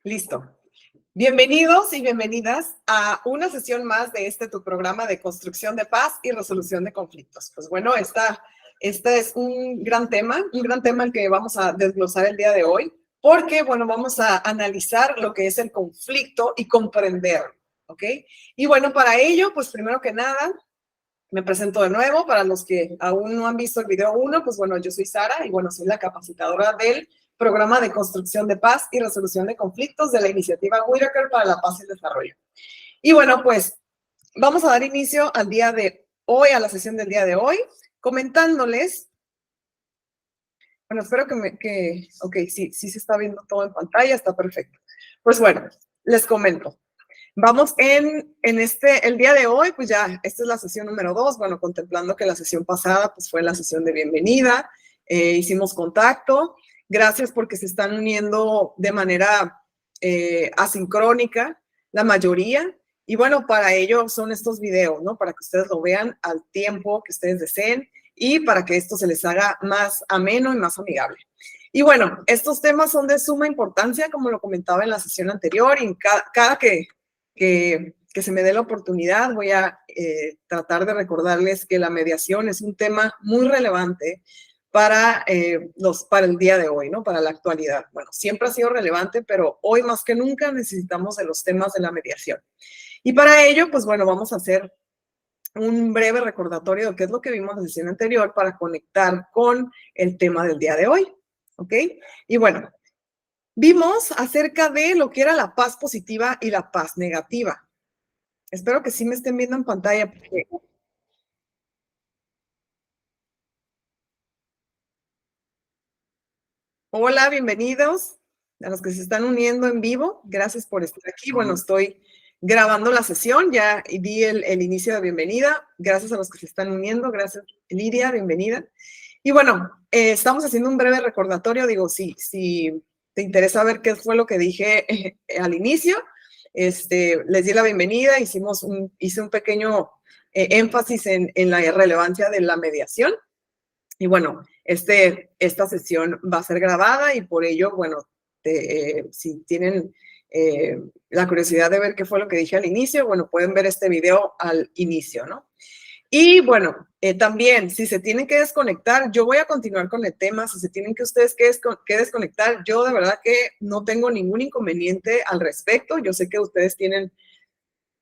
Listo. Bienvenidos y bienvenidas a una sesión más de tu programa de construcción de paz y resolución de conflictos. Pues bueno, este es un gran tema el que vamos a desglosar el día de hoy, porque, bueno, vamos a analizar lo que es el conflicto y comprenderlo, ¿ok? Y bueno, para ello, pues primero que nada, me presento de nuevo. Para los que aún no han visto el video 1, pues bueno, yo soy Sara y bueno, soy la capacitadora del programa de construcción de paz y resolución de conflictos de la iniciativa Whitaker para la Paz y el Desarrollo. Y bueno, pues vamos a dar inicio al día de hoy, a la sesión del día de hoy, comentándoles, bueno, espero ok, sí se está viendo todo en pantalla, está perfecto. Pues bueno, les comento. Vamos el día de hoy, pues ya, esta es la sesión número 2, bueno, contemplando que la sesión pasada, pues fue la sesión de bienvenida, hicimos contacto, gracias porque se están uniendo de manera asincrónica, la mayoría, y bueno, para ello son estos videos, ¿no? Para que ustedes lo vean al tiempo que ustedes deseen y para que esto se les haga más ameno y más amigable. Y bueno, estos temas son de suma importancia, como lo comentaba en la sesión anterior, y cada que se me dé la oportunidad, voy a tratar de recordarles que la mediación es un tema muy relevante para el día de hoy, ¿no? Para la actualidad. Bueno, siempre ha sido relevante, pero hoy más que nunca necesitamos de los temas de la mediación. Y para ello, pues bueno, vamos a hacer un breve recordatorio de qué es lo que vimos en la sesión anterior para conectar con el tema del día de hoy, ¿ok? Y bueno, vimos acerca de lo que era la paz positiva y la paz negativa. Espero que sí me estén viendo en pantalla. Porque... Hola, bienvenidos a los que se están uniendo en vivo. Gracias por estar aquí. Bueno, estoy grabando la sesión, ya di el inicio de bienvenida. Gracias a los que se están uniendo. Gracias, Lidia, bienvenida. Y bueno, estamos haciendo un breve recordatorio. Digo, si te interesa ver qué fue lo que dije al inicio, les di la bienvenida, hice un pequeño énfasis en la relevancia de la mediación. Y bueno, esta sesión va a ser grabada y por ello, bueno, si tienen la curiosidad de ver qué fue lo que dije al inicio, bueno, pueden ver este video al inicio, ¿no? Y bueno, también, si se tienen que desconectar, yo voy a continuar con el tema. Si se tienen que ustedes que desconectar, yo de verdad que no tengo ningún inconveniente al respecto. Yo sé que ustedes tienen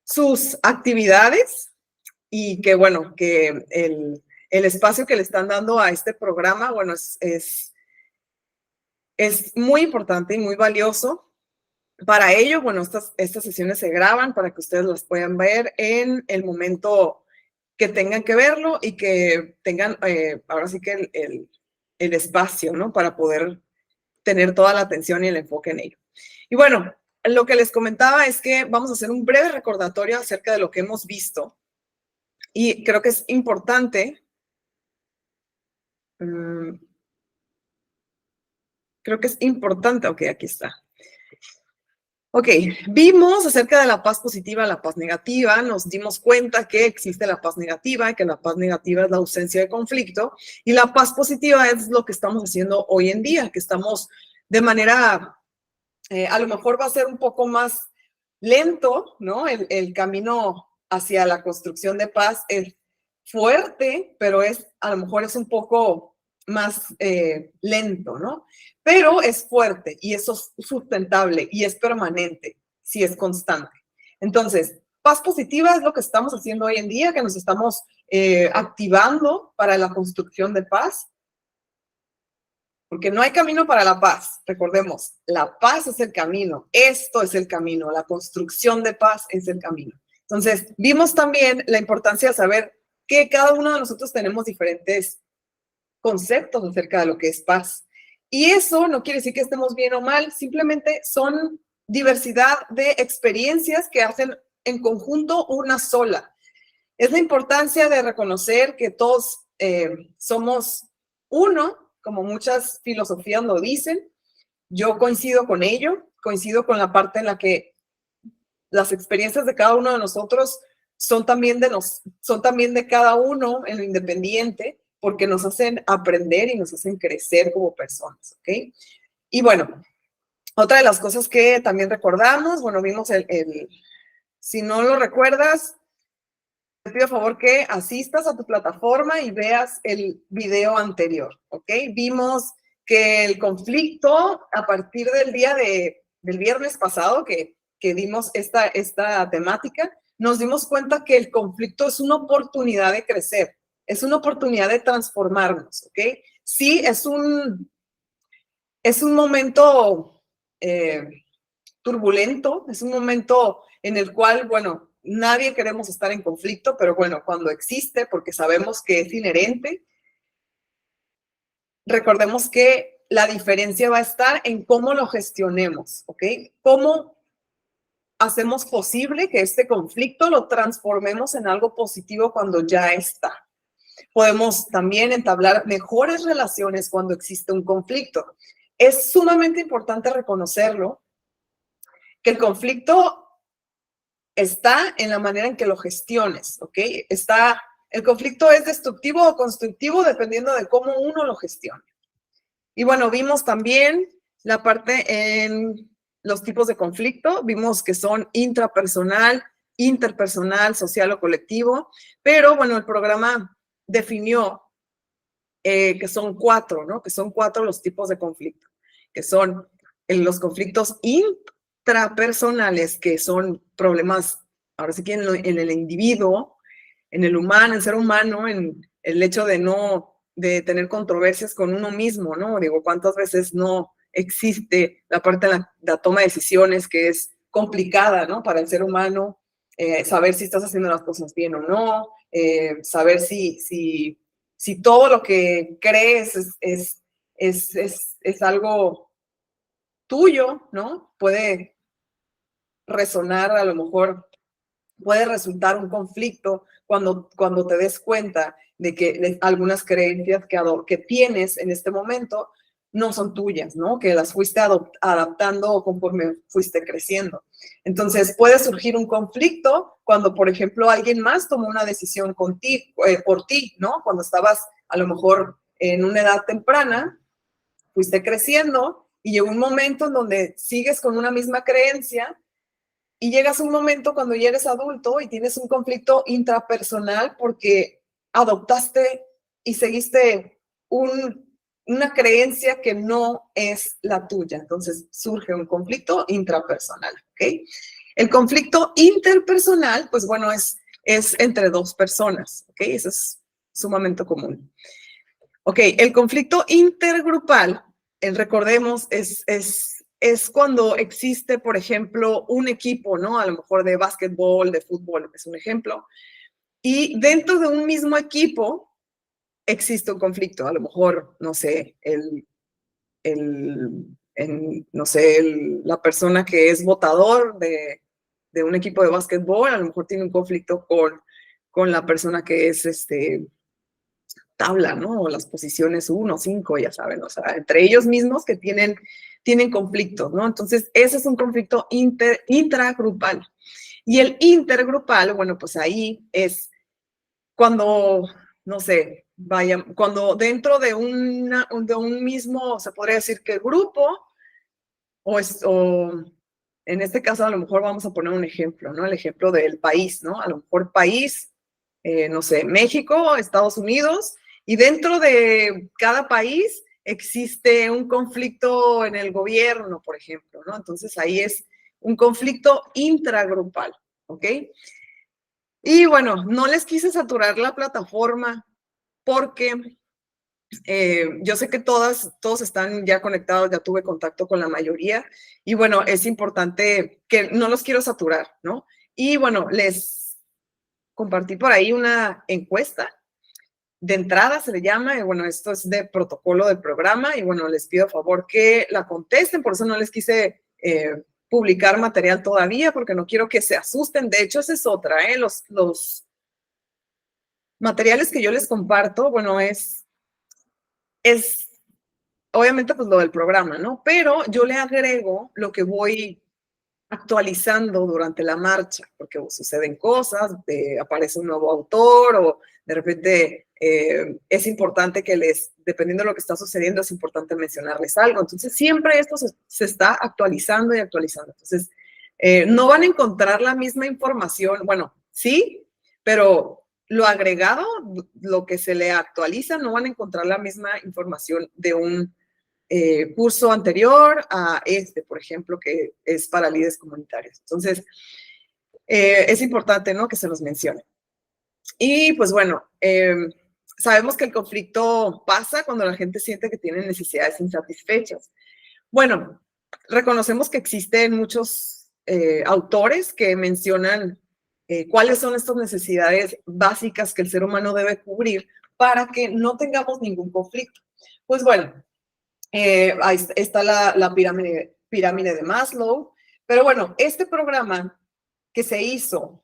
sus actividades y que, bueno, que el espacio que le están dando a este programa, bueno, es muy importante y muy valioso. Para ello, bueno, estas sesiones se graban para que ustedes las puedan ver en el momento que tengan que verlo y que tengan ahora sí que el espacio, ¿no? Para poder tener toda la atención y el enfoque en ello. Y bueno, lo que les comentaba es que vamos a hacer un breve recordatorio acerca de lo que hemos visto. Y creo que es importante. Ok, aquí está. Ok, vimos acerca de la paz positiva, la paz negativa, nos dimos cuenta que existe la paz negativa y que la paz negativa es la ausencia de conflicto y la paz positiva es lo que estamos haciendo hoy en día, que estamos de manera, a lo mejor va a ser un poco más lento, ¿no? El camino hacia la construcción de paz es fuerte, pero a lo mejor es un poco más lento, ¿no? Pero es fuerte y eso es sustentable y es permanente, si es constante. Entonces, paz positiva es lo que estamos haciendo hoy en día, que nos estamos activando para la construcción de paz, porque no hay camino para la paz. Recordemos, la paz es el camino, esto es el camino, la construcción de paz es el camino. Entonces, vimos también la importancia de saber que cada uno de nosotros tenemos diferentes conceptos acerca de lo que es paz. Y eso no quiere decir que estemos bien o mal, simplemente son diversidad de experiencias que hacen en conjunto una sola. Es la importancia de reconocer que todos somos uno, como muchas filosofías lo dicen. Yo coincido con ello, coincido con la parte en la que las experiencias de cada uno de nosotros son también de cada uno en lo independiente, porque nos hacen aprender y nos hacen crecer como personas, ¿ok? Y bueno, Otra de las cosas que también recordamos, bueno, vimos si no lo recuerdas, te pido por favor que asistas a tu plataforma y veas el video anterior, ¿ok? Vimos que el conflicto, a partir del del viernes pasado que dimos esta temática, nos dimos cuenta que el conflicto es una oportunidad de crecer, es una oportunidad de transformarnos, ¿ok? Sí, es un momento turbulento, es un momento en el cual, bueno, nadie queremos estar en conflicto, pero bueno, cuando existe, porque sabemos que es inherente, recordemos que la diferencia va a estar en cómo lo gestionemos, ¿ok? Cómo hacemos posible que este conflicto lo transformemos en algo positivo cuando ya está. Podemos también entablar mejores relaciones cuando existe un conflicto. Es sumamente importante reconocerlo, que el conflicto está en la manera en que lo gestiones, ¿ok? El conflicto es destructivo o constructivo dependiendo de cómo uno lo gestione. Y bueno, vimos también la parte en los tipos de conflicto, vimos que son intrapersonal, interpersonal, social o colectivo, pero bueno, el programa definió que son 4, ¿no? Que son 4 los tipos de conflicto, que son los conflictos intrapersonales, que son problemas, ahora sí que en el individuo, en el humano, en el ser humano, en el hecho de tener controversias con uno mismo, ¿no? Digo, ¿cuántas veces no existe la parte de la toma de decisiones que es complicada, ¿no? Para el ser humano, saber si estás haciendo las cosas bien o no, saber si todo lo que crees es algo tuyo, ¿no? Puede resonar, a lo mejor puede resultar un conflicto cuando te des cuenta de que algunas creencias que tienes en este momento no son tuyas, ¿no? Que las fuiste adaptando conforme fuiste creciendo. Entonces, puede surgir un conflicto cuando, por ejemplo, alguien más tomó una decisión por ti, ¿no? Cuando estabas a lo mejor en una edad temprana, fuiste creciendo y llegó un momento en donde sigues con una misma creencia y llegas a un momento cuando ya eres adulto y tienes un conflicto intrapersonal porque adoptaste y seguiste una creencia que no es la tuya. Entonces surge un conflicto intrapersonal, ¿ok? El conflicto interpersonal, pues bueno, es entre dos personas, ¿ok? Eso es sumamente común. Ok, el conflicto intergrupal, recordemos, es cuando existe, por ejemplo, un equipo, ¿no? A lo mejor de básquetbol, de fútbol, es un ejemplo. Y dentro de un mismo equipo existe un conflicto. A lo mejor, no sé, no sé, la persona que es votador de un equipo de básquetbol, a lo mejor tiene un conflicto con la persona que es tabla, ¿no? O las posiciones 1, 5, ya saben, o sea, entre ellos mismos que tienen conflictos, ¿no? Entonces, ese es un conflicto intragrupal. Y el intergrupal, bueno, pues ahí es cuando, no sé, cuando dentro de un mismo, se podría decir que grupo, o en este caso a lo mejor vamos a poner un ejemplo, ¿no? El ejemplo del país, ¿no? A lo mejor país, no sé, México, Estados Unidos, y dentro de cada país existe un conflicto en el gobierno, por ejemplo, ¿no? Entonces ahí es un conflicto intragrupal, ¿ok? Y bueno, no les quise saturar la plataforma porque yo sé que todos están ya conectados, ya tuve contacto con la mayoría y bueno, es importante que no los quiero saturar, ¿no? Y bueno, les compartí por ahí una encuesta de entrada, se le llama, y bueno, esto es de protocolo del programa y bueno, les pido a favor que la contesten, por eso no les quise publicar material todavía porque no quiero que se asusten. De hecho, esa es otra, los materiales que yo les comparto, bueno, es obviamente pues lo del programa, ¿no? Pero yo le agrego lo que voy actualizando durante la marcha, porque suceden cosas, aparece un nuevo autor o de repente es importante que dependiendo de lo que está sucediendo, es importante mencionarles algo. Entonces, siempre esto se está actualizando y actualizando. Entonces, no van a encontrar la misma información, bueno, sí, pero lo agregado, lo que se le actualiza, no van a encontrar la misma información de un curso anterior a por ejemplo, que es para líderes comunitarios. Entonces, es importante, ¿no?, que se los mencione. Y pues bueno, sabemos que el conflicto pasa cuando la gente siente que tiene necesidades insatisfechas. Bueno, reconocemos que existen muchos autores que mencionan cuáles son estas necesidades básicas que el ser humano debe cubrir para que no tengamos ningún conflicto. Pues bueno, ahí está la pirámide de Maslow, pero bueno, este programa que se hizo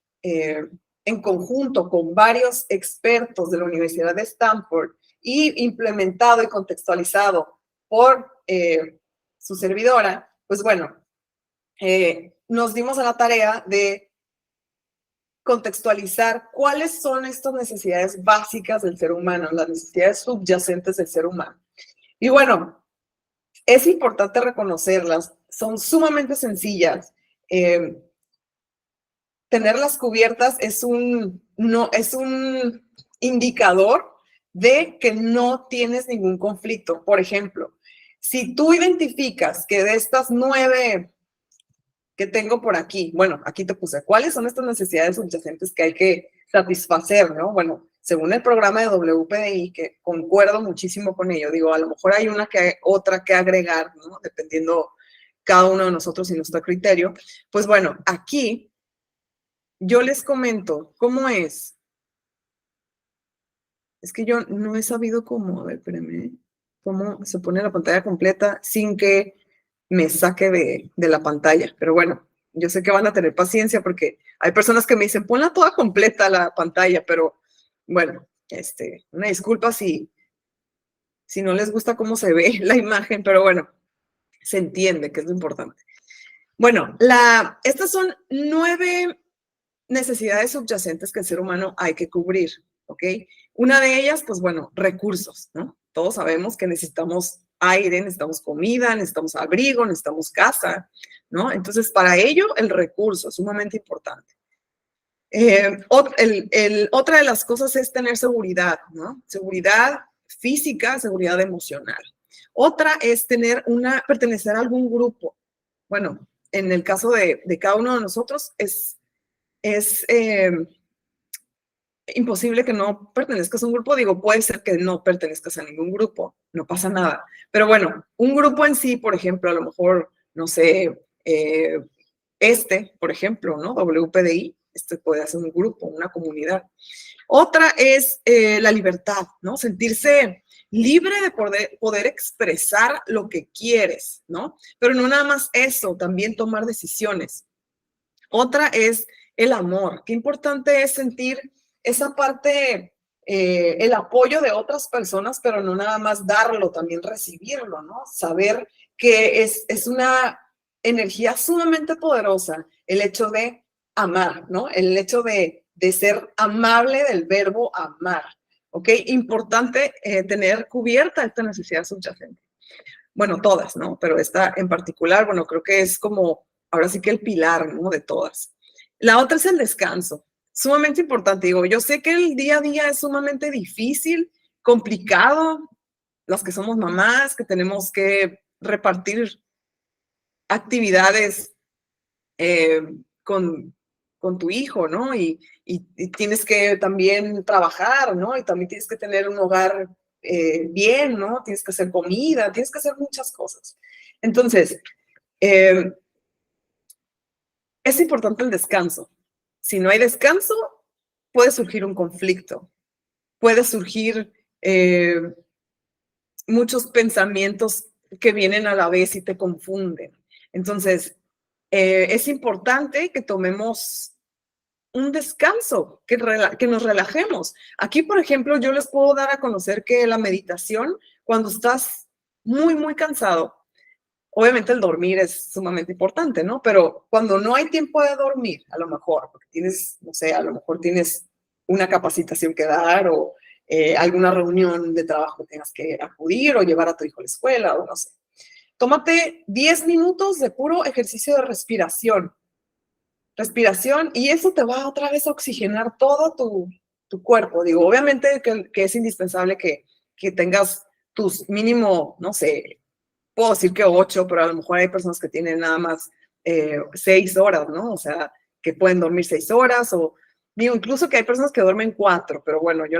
en conjunto con varios expertos de la Universidad de Stanford y implementado y contextualizado por su servidora, pues bueno, nos dimos a la tarea de contextualizar cuáles son estas necesidades básicas del ser humano, las necesidades subyacentes del ser humano. Y bueno, es importante reconocerlas, son sumamente sencillas. Tenerlas cubiertas es un indicador de que no tienes ningún conflicto. Por ejemplo, si tú identificas que de estas 9 que tengo por aquí, bueno, aquí te puse, ¿cuáles son estas necesidades subyacentes que hay que satisfacer, no? Bueno, según el programa de WPDI, que concuerdo muchísimo con ello, digo, a lo mejor hay otra que agregar, ¿no?, dependiendo cada uno de nosotros y nuestro criterio. Pues bueno, aquí yo les comento cómo es. Es que yo no he sabido cómo, a ver, espérenme, cómo se pone la pantalla completa sin que me saque de la pantalla. Pero bueno, yo sé que van a tener paciencia porque hay personas que me dicen, ponla toda completa la pantalla, pero bueno, una disculpa si no les gusta cómo se ve la imagen, pero bueno, se entiende que es lo importante. Bueno, estas son 9 necesidades subyacentes que el ser humano hay que cubrir, ¿ok? Una de ellas, pues bueno, recursos, ¿no? Todos sabemos que necesitamos aire, necesitamos comida, necesitamos abrigo, necesitamos casa, ¿no? Entonces, para ello, el recurso es sumamente importante. Otra de las cosas es tener seguridad, ¿no? Seguridad física, seguridad emocional. Otra es pertenecer a algún grupo. Bueno, en el caso de cada uno de nosotros es imposible que no pertenezcas a un grupo. Digo, puede ser que no pertenezcas a ningún grupo, no pasa nada. Pero bueno, un grupo en sí, por ejemplo, a lo mejor, no sé, por ejemplo, ¿no? WPDI, puede ser un grupo, una comunidad. Otra es la libertad, ¿no? Sentirse libre de poder expresar lo que quieres, ¿no? Pero no nada más eso, también tomar decisiones. Otra es el amor. Qué importante es sentir esa parte, el apoyo de otras personas, pero no nada más darlo, también recibirlo, ¿no? Saber que es una energía sumamente poderosa el hecho de amar, ¿no? El hecho de ser amable, del verbo amar, ¿ok? Importante tener cubierta esta necesidad subyacente. Bueno, todas, ¿no? Pero esta en particular, bueno, creo que es como, ahora sí que el pilar, ¿no?, de todas. La otra es el descanso, sumamente importante. Digo, yo sé que el día a día es sumamente difícil, complicado, las que somos mamás, que tenemos que repartir actividades con tu hijo, ¿no? Y tienes que también trabajar, ¿no? Y también tienes que tener un hogar bien, ¿no? Tienes que hacer comida, tienes que hacer muchas cosas. Entonces, es importante el descanso. Si no hay descanso, puede surgir un conflicto, puede surgir muchos pensamientos que vienen a la vez y te confunden. Entonces, es importante que tomemos un descanso, que nos relajemos. Aquí, por ejemplo, yo les puedo dar a conocer que la meditación, cuando estás muy, muy cansado, obviamente el dormir es sumamente importante, ¿no? Pero cuando no hay tiempo de dormir, a lo mejor, porque tienes, no sé, a lo mejor tienes una capacitación que dar o alguna reunión de trabajo que tengas que acudir o llevar a tu hijo a la escuela o no sé. Tómate 10 minutos de puro ejercicio de respiración. Respiración, y eso te va otra vez a oxigenar todo tu cuerpo. Digo, obviamente que es indispensable que tengas tus mínimo, no sé, puedo decir que 8, pero a lo mejor hay personas que tienen nada más 6 horas, ¿no? O sea, que pueden dormir 6 horas o, digo, incluso que hay personas que duermen 4, pero bueno, yo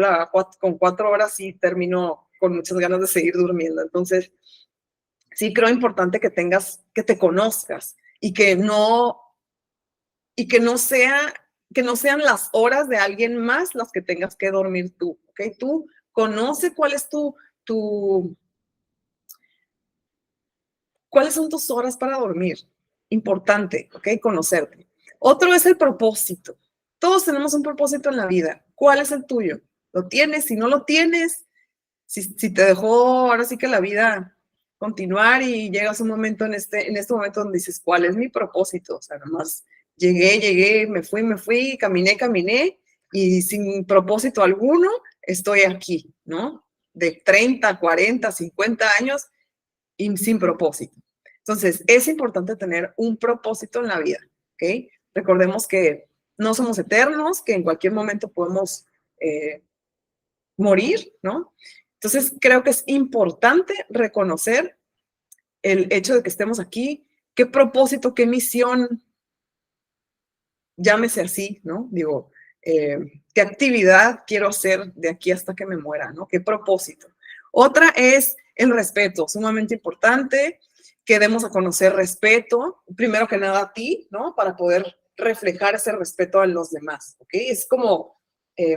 con 4 horas sí termino con muchas ganas de seguir durmiendo. Entonces, sí creo importante que que te conozcas y que no sean las horas de alguien más las que tengas que dormir tú, ¿ok? Tú conoce cuál es cuáles son tus horas para dormir. Importante, ¿ok? Conocerte. Otro es el propósito. Todos tenemos un propósito en la vida. ¿Cuál es el tuyo? ¿Lo tienes? Si no lo tienes, si te dejó ahora sí que la vida continuar y llegas un momento en este momento donde dices, ¿cuál es mi propósito? O sea, nada más llegué, me fui, caminé y sin propósito alguno estoy aquí, ¿no? De 30, 40, 50 años y sin propósito. Entonces, es importante tener un propósito en la vida, ¿ok? Recordemos que no somos eternos, que en cualquier momento podemos morir, ¿no? Entonces, creo que es importante reconocer el hecho de que estemos aquí, qué propósito, qué misión, llámese así, ¿no? Digo, qué actividad quiero hacer de aquí hasta que me muera, ¿no? ¿Qué propósito? Otra es el respeto, sumamente importante, que demos a conocer respeto, primero que nada a ti, ¿no? Para poder reflejar ese respeto a los demás, ¿ok? Es como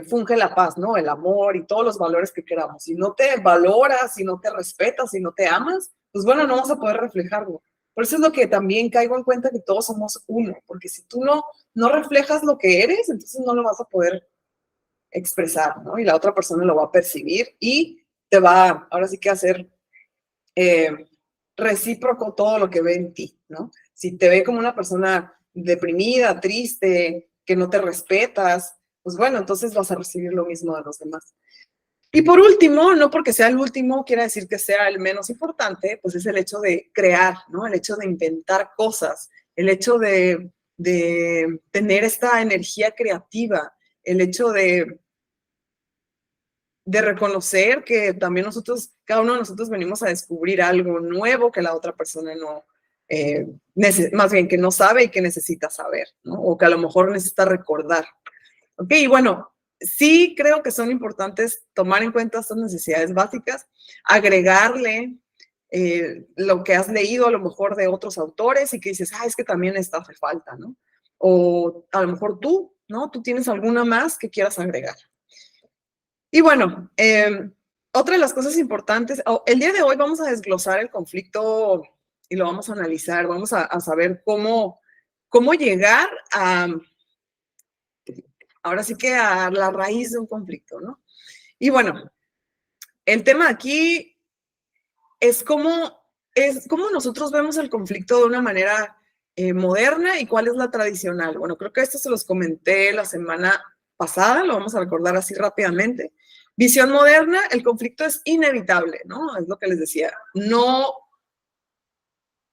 funge la paz, ¿no? El amor y todos los valores que queramos. Si no te valoras, si no te respetas, si no te amas, pues bueno, no vas a poder reflejarlo. Por eso es lo que también caigo en cuenta que todos somos uno, porque si tú no reflejas lo que eres, entonces no lo vas a poder expresar, ¿no? Y la otra persona lo va a percibir y te va, ahora sí que hacer eh, recíproco todo lo que ve en ti, ¿no? Si te ve como una persona deprimida, triste, que no te respetas, pues bueno, entonces vas a recibir lo mismo de los demás. Y por último, no porque sea el último, quiere decir que sea el menos importante, pues es el hecho de crear, ¿no? El hecho de inventar cosas, el hecho de tener esta energía creativa, el hecho de reconocer que también cada uno de nosotros venimos a descubrir algo nuevo que la otra persona no, más bien que no sabe y que necesita saber, ¿no? O que a lo mejor necesita recordar. Ok, y bueno, sí creo que son importantes tomar en cuenta estas necesidades básicas, agregarle lo que has leído a lo mejor de otros autores y que dices, es que también esta hace falta, ¿no? O a lo mejor tú, ¿no? Tú tienes alguna más que quieras agregar. Y bueno, otra de las cosas importantes, el día de hoy vamos a desglosar el conflicto y lo vamos a analizar, vamos a saber cómo llegar ahora sí que a la raíz de un conflicto, ¿no? Y bueno, el tema aquí es cómo nosotros vemos el conflicto de una manera moderna y cuál es la tradicional. Bueno, creo que esto se los comenté la semana pasada, lo vamos a recordar así rápidamente. Visión moderna, el conflicto es inevitable, ¿no? Es lo que les decía. No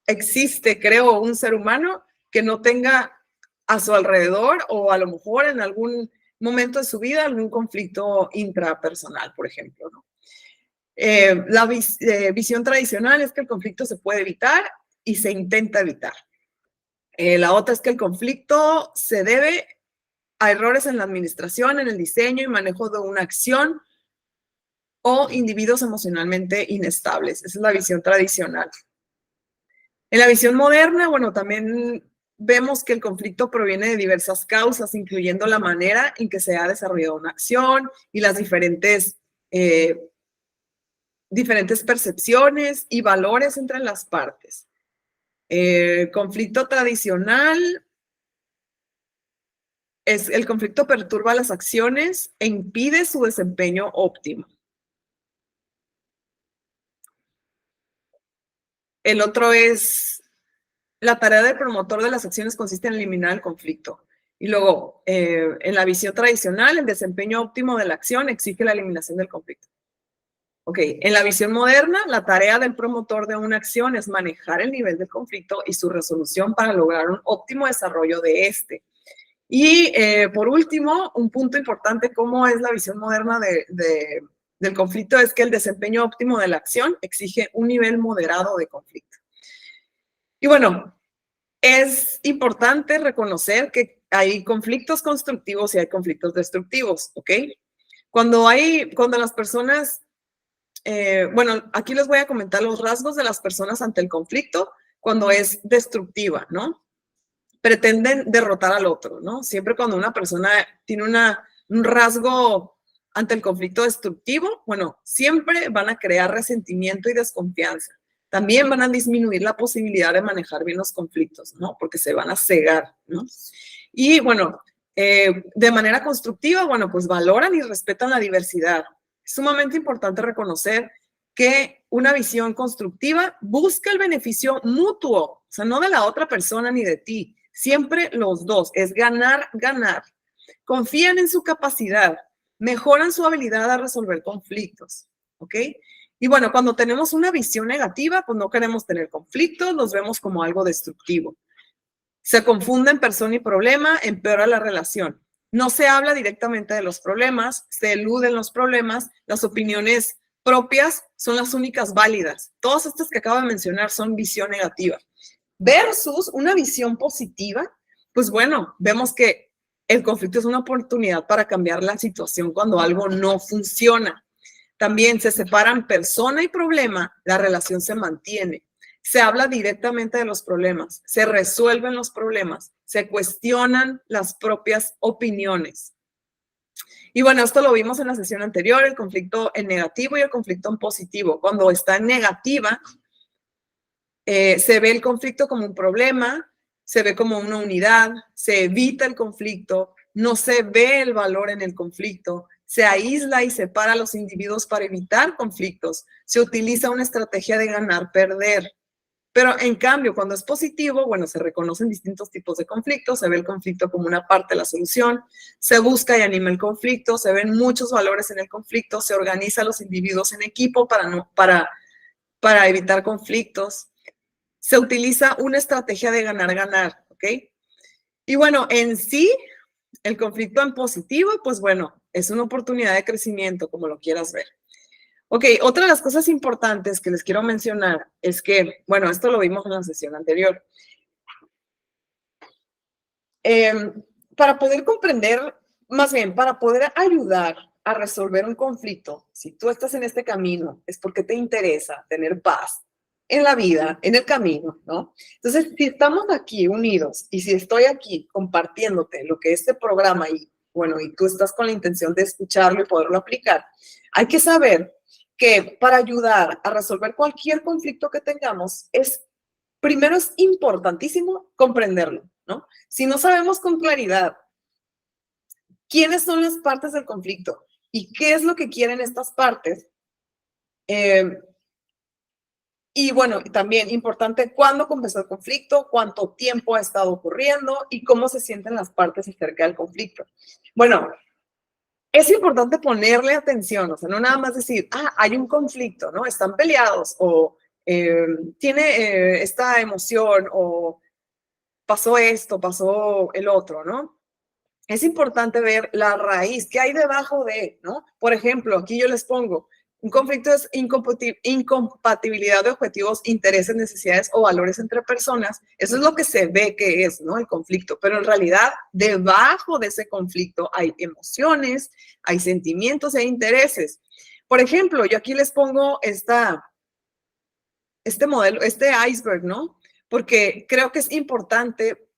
existe, creo, un ser humano que no tenga a su alrededor o a lo mejor en algún momento de su vida algún conflicto intrapersonal, por ejemplo, ¿no? La visión tradicional es que el conflicto se puede evitar y se intenta evitar. La otra es que el conflicto se debe a errores en la administración, en el diseño y manejo de una acción o individuos emocionalmente inestables. Esa es la visión tradicional. En la visión moderna, bueno, también vemos que el conflicto proviene de diversas causas, incluyendo la manera en que se ha desarrollado una acción y las diferentes percepciones y valores entre las partes. Conflicto tradicional es el conflicto perturba las acciones e impide su desempeño óptimo. El otro es la tarea del promotor de las acciones consiste en eliminar el conflicto. Y luego, en la visión tradicional, el desempeño óptimo de la acción exige la eliminación del conflicto. Ok, en la visión moderna, la tarea del promotor de una acción es manejar el nivel del conflicto y su resolución para lograr un óptimo desarrollo de este. Y por último, un punto importante, cómo es la visión moderna del conflicto, es que el desempeño óptimo de la acción exige un nivel moderado de conflicto. Y bueno, es importante reconocer que hay conflictos constructivos y hay conflictos destructivos, ¿ok? Cuando las personas, bueno, aquí les voy a comentar los rasgos de las personas ante el conflicto cuando es destructiva, ¿no? Pretenden derrotar al otro, ¿no? Siempre cuando una persona tiene un rasgo ante el conflicto destructivo, bueno, siempre van a crear resentimiento y desconfianza. También van a disminuir la posibilidad de manejar bien los conflictos, ¿no? Porque se van a cegar, ¿no? Y bueno, de manera constructiva, bueno, pues valoran y respetan la diversidad. Es sumamente importante reconocer que una visión constructiva busca el beneficio mutuo, o sea, no de la otra persona ni de ti, siempre los dos, es ganar, ganar. Confían en su capacidad, mejoran su habilidad a resolver conflictos, ¿ok? Y bueno, cuando tenemos una visión negativa, pues no queremos tener conflictos, los vemos como algo destructivo. Se confunden persona y problema, empeora la relación. No se habla directamente de los problemas, se eluden los problemas, las opiniones propias son las únicas válidas. Todas estas que acabo de mencionar son visión negativa. Versus una visión positiva, pues bueno, vemos que el conflicto es una oportunidad para cambiar la situación cuando algo no funciona. También se separan persona y problema, la relación se mantiene. Se habla directamente de los problemas, se resuelven los problemas, se cuestionan las propias opiniones. Y bueno, esto lo vimos en la sesión anterior, el conflicto en negativo y el conflicto en positivo. Cuando está en negativa, se ve el conflicto como un problema, se ve como una unidad, se evita el conflicto, no se ve el valor en el conflicto, se aísla y separa a los individuos para evitar conflictos, se utiliza una estrategia de ganar-perder. Pero en cambio, cuando es positivo, bueno, se reconocen distintos tipos de conflictos, se ve el conflicto como una parte de la solución, se busca y anima el conflicto, se ven muchos valores en el conflicto, se organiza a los individuos en equipo para evitar conflictos, se utiliza una estrategia de ganar-ganar, ¿ok? Y bueno, en sí, el conflicto en positivo, pues bueno, es una oportunidad de crecimiento, como lo quieras ver. Ok, otra de las cosas importantes que les quiero mencionar es que, bueno, esto lo vimos en la sesión anterior. Para poder comprender, más bien, para poder ayudar a resolver un conflicto, si tú estás en este camino, es porque te interesa tener paz en la vida, en el camino, ¿no? Entonces, si estamos aquí unidos y si estoy aquí compartiéndote lo que este programa y, bueno, y tú estás con la intención de escucharlo y poderlo aplicar, hay que saber que para ayudar a resolver cualquier conflicto que tengamos, primero es importantísimo comprenderlo, ¿no? Si no sabemos con claridad quiénes son las partes del conflicto y qué es lo que quieren estas partes, y bueno, también importante cuándo comenzó el conflicto, cuánto tiempo ha estado ocurriendo y cómo se sienten las partes acerca del conflicto. Bueno, es importante ponerle atención, o sea, no nada más decir, hay un conflicto, ¿no? Están peleados o tiene esta emoción o pasó esto, pasó el otro, ¿no? Es importante ver la raíz, qué hay debajo de, ¿no? Por ejemplo, aquí yo les pongo, un conflicto es incompatibilidad de objetivos, intereses, necesidades o valores entre personas. Eso es lo que se ve que es, ¿no? El conflicto. Pero en realidad, debajo de ese conflicto hay emociones, hay sentimientos, hay intereses. Por ejemplo, yo aquí les pongo este modelo, este iceberg, ¿no? Porque creo que es importante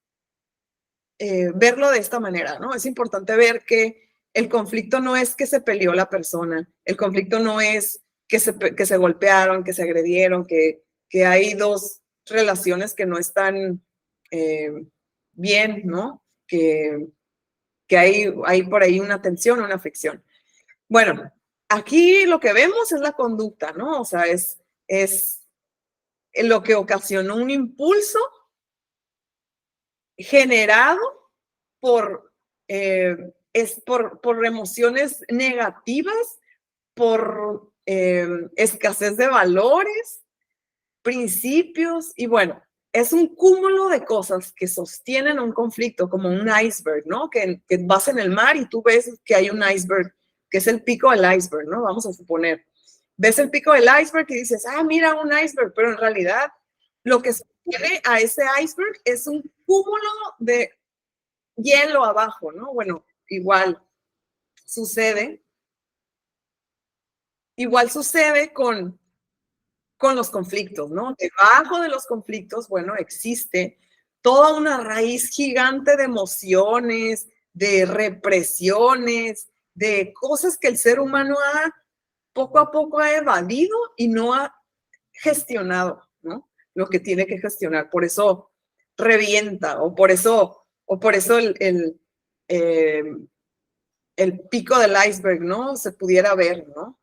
verlo de esta manera, ¿no? Es importante ver que el conflicto no es que se peleó la persona, el conflicto no es que se golpearon, que se agredieron, que hay dos relaciones que no están bien, ¿no? Que hay por ahí una tensión, una fricción. Bueno, aquí lo que vemos es la conducta, ¿no? O sea, es lo que ocasionó un impulso generado por emociones negativas, por escasez de valores, principios, y bueno, es un cúmulo de cosas que sostienen un conflicto, como un iceberg, ¿no? Que vas en el mar y tú ves que hay un iceberg, que es el pico del iceberg, ¿no? Vamos a suponer. Ves el pico del iceberg y dices, ah, mira, un iceberg, pero en realidad lo que sostiene a ese iceberg es un cúmulo de hielo abajo, ¿no? Bueno, igual sucede con los conflictos, ¿no? Debajo de los conflictos, bueno, existe toda una raíz gigante de emociones, de represiones, de cosas que el ser humano poco a poco ha evadido y no ha gestionado, ¿no? Lo que tiene que gestionar. Por eso revienta, o por eso el pico del iceberg, ¿no? Se pudiera ver, ¿no?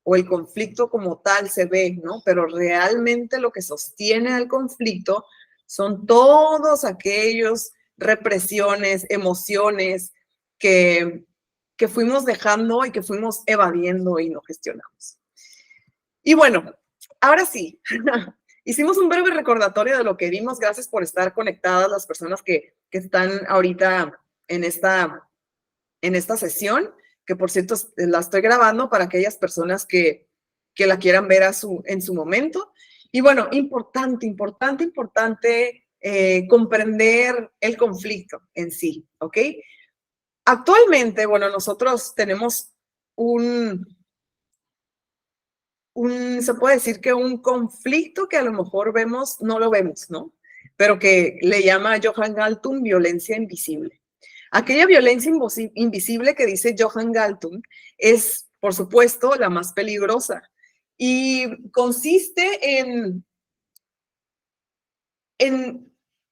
O el conflicto como tal se ve, ¿no? Pero realmente lo que sostiene al conflicto son todos aquellos represiones, emociones que fuimos dejando y que fuimos evadiendo y no gestionamos. Y bueno, ahora sí, hicimos un breve recordatorio de lo que vimos. Gracias por estar conectadas las personas que están ahorita en esta sesión, que por cierto la estoy grabando para aquellas personas que la quieran ver en su momento. Y bueno, importante comprender el conflicto en sí, ¿ok? Actualmente, bueno, nosotros tenemos se puede decir que un conflicto que a lo mejor no lo vemos, ¿no? Pero que le llama Johan Galtung violencia invisible. Aquella violencia invisible que dice Johan Galtung es, por supuesto, la más peligrosa y consiste en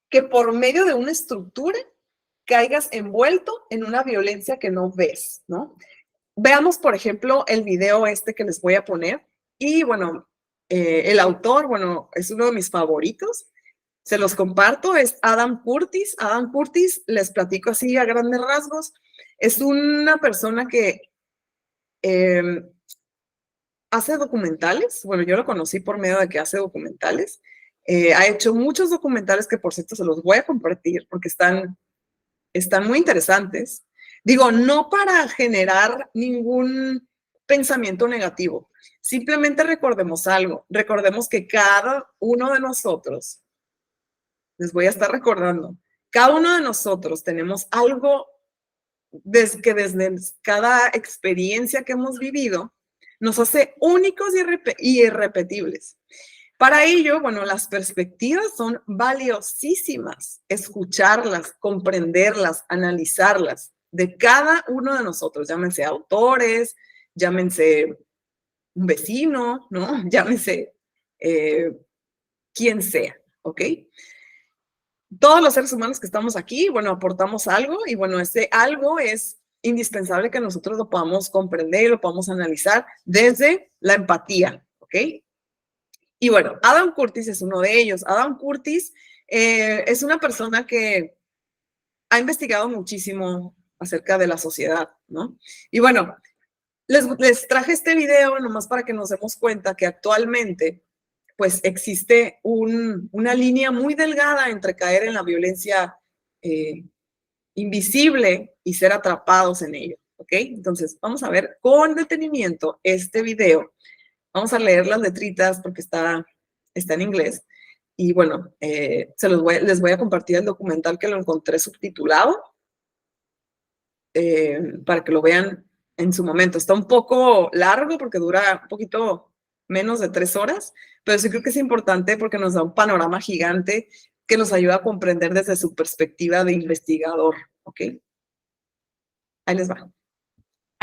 que por medio de una estructura caigas envuelto en una violencia que no ves, ¿no? Veamos, por ejemplo, el video que les voy a poner. Y bueno, el autor, bueno, es uno de mis favoritos. Se los comparto, es Adam Curtis. Adam Curtis, les platico así a grandes rasgos, es una persona que hace documentales. Bueno, yo lo conocí por medio de que hace documentales. Ha hecho muchos documentales que, por cierto, se los voy a compartir porque están muy interesantes. Digo, no para generar ningún pensamiento negativo. Simplemente recordemos algo. Recordemos que cada uno de nosotros, les voy a estar recordando, cada uno de nosotros tenemos algo que desde cada experiencia que hemos vivido nos hace únicos y irrepetibles. Para ello, bueno, las perspectivas son valiosísimas. Escucharlas, comprenderlas, analizarlas de cada uno de nosotros, llámense autores, llámense un vecino, ¿no? Llámense quien sea, ¿ok? Todos los seres humanos que estamos aquí, bueno, aportamos algo y bueno, ese algo es indispensable que nosotros lo podamos comprender y lo podamos analizar desde la empatía, ¿ok? Y bueno, Adam Curtis es uno de ellos. Adam Curtis es una persona que ha investigado muchísimo acerca de la sociedad, ¿no? Y bueno, les traje este video nomás para que nos demos cuenta que actualmente pues existe una línea muy delgada entre caer en la violencia invisible y ser atrapados en ello, ¿ok? Entonces, vamos a ver con detenimiento este video. Vamos a leer las letritas porque está en inglés. Y bueno, les voy a compartir el documental que lo encontré subtitulado para que lo vean en su momento. Está un poco largo porque dura un poquito menos de 3 horas, pero sí creo que es importante porque nos da un panorama gigante que nos ayuda a comprender desde su perspectiva de investigador, ¿ok? Ahí les va.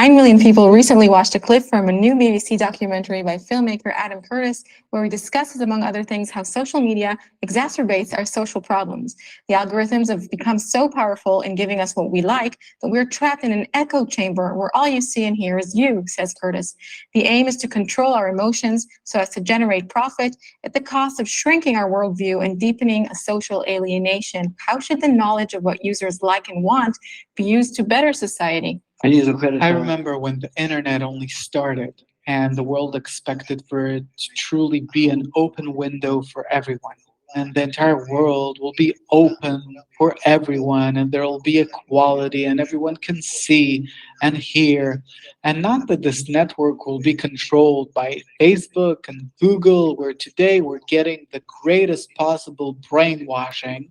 9 million people recently watched a clip from a new BBC documentary by filmmaker Adam Curtis, where he discusses, among other things, how social media exacerbates our social problems. The algorithms have become so powerful in giving us what we like that we're trapped in an echo chamber where all you see and hear is you, says Curtis. The aim is to control our emotions so as to generate profit at the cost of shrinking our worldview and deepening a social alienation. How should the knowledge of what users like and want be used to better society? I remember when the internet only started and the world expected for it to truly be an open window for everyone. And the entire world will be open for everyone, and there will be equality, and everyone can see and hear. And not that this network will be controlled by Facebook and Google, where today we're getting the greatest possible brainwashing.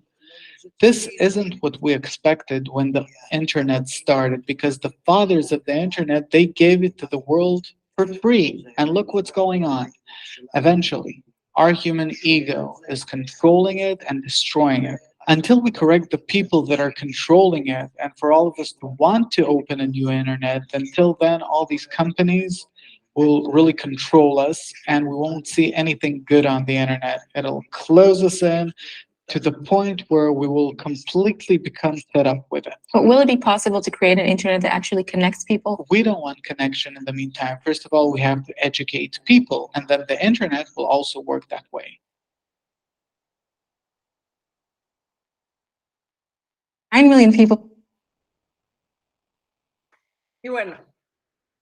This isn't what we expected when the internet started, because the fathers of the internet, they gave it to the world for free, and look what's going on. Eventually our human ego is controlling it and destroying it. Until we correct the people that are controlling it, and for all of us to want to open a new internet, until then all these companies will really control us, and we won't see anything good on the internet. It'll close us in to the point where we will completely become fed up with it. But will it be possible to create an internet that actually connects people? We don't want connection in the meantime. First of all, we have to educate people, and then the internet will also work that way. 9 million people. Y bueno,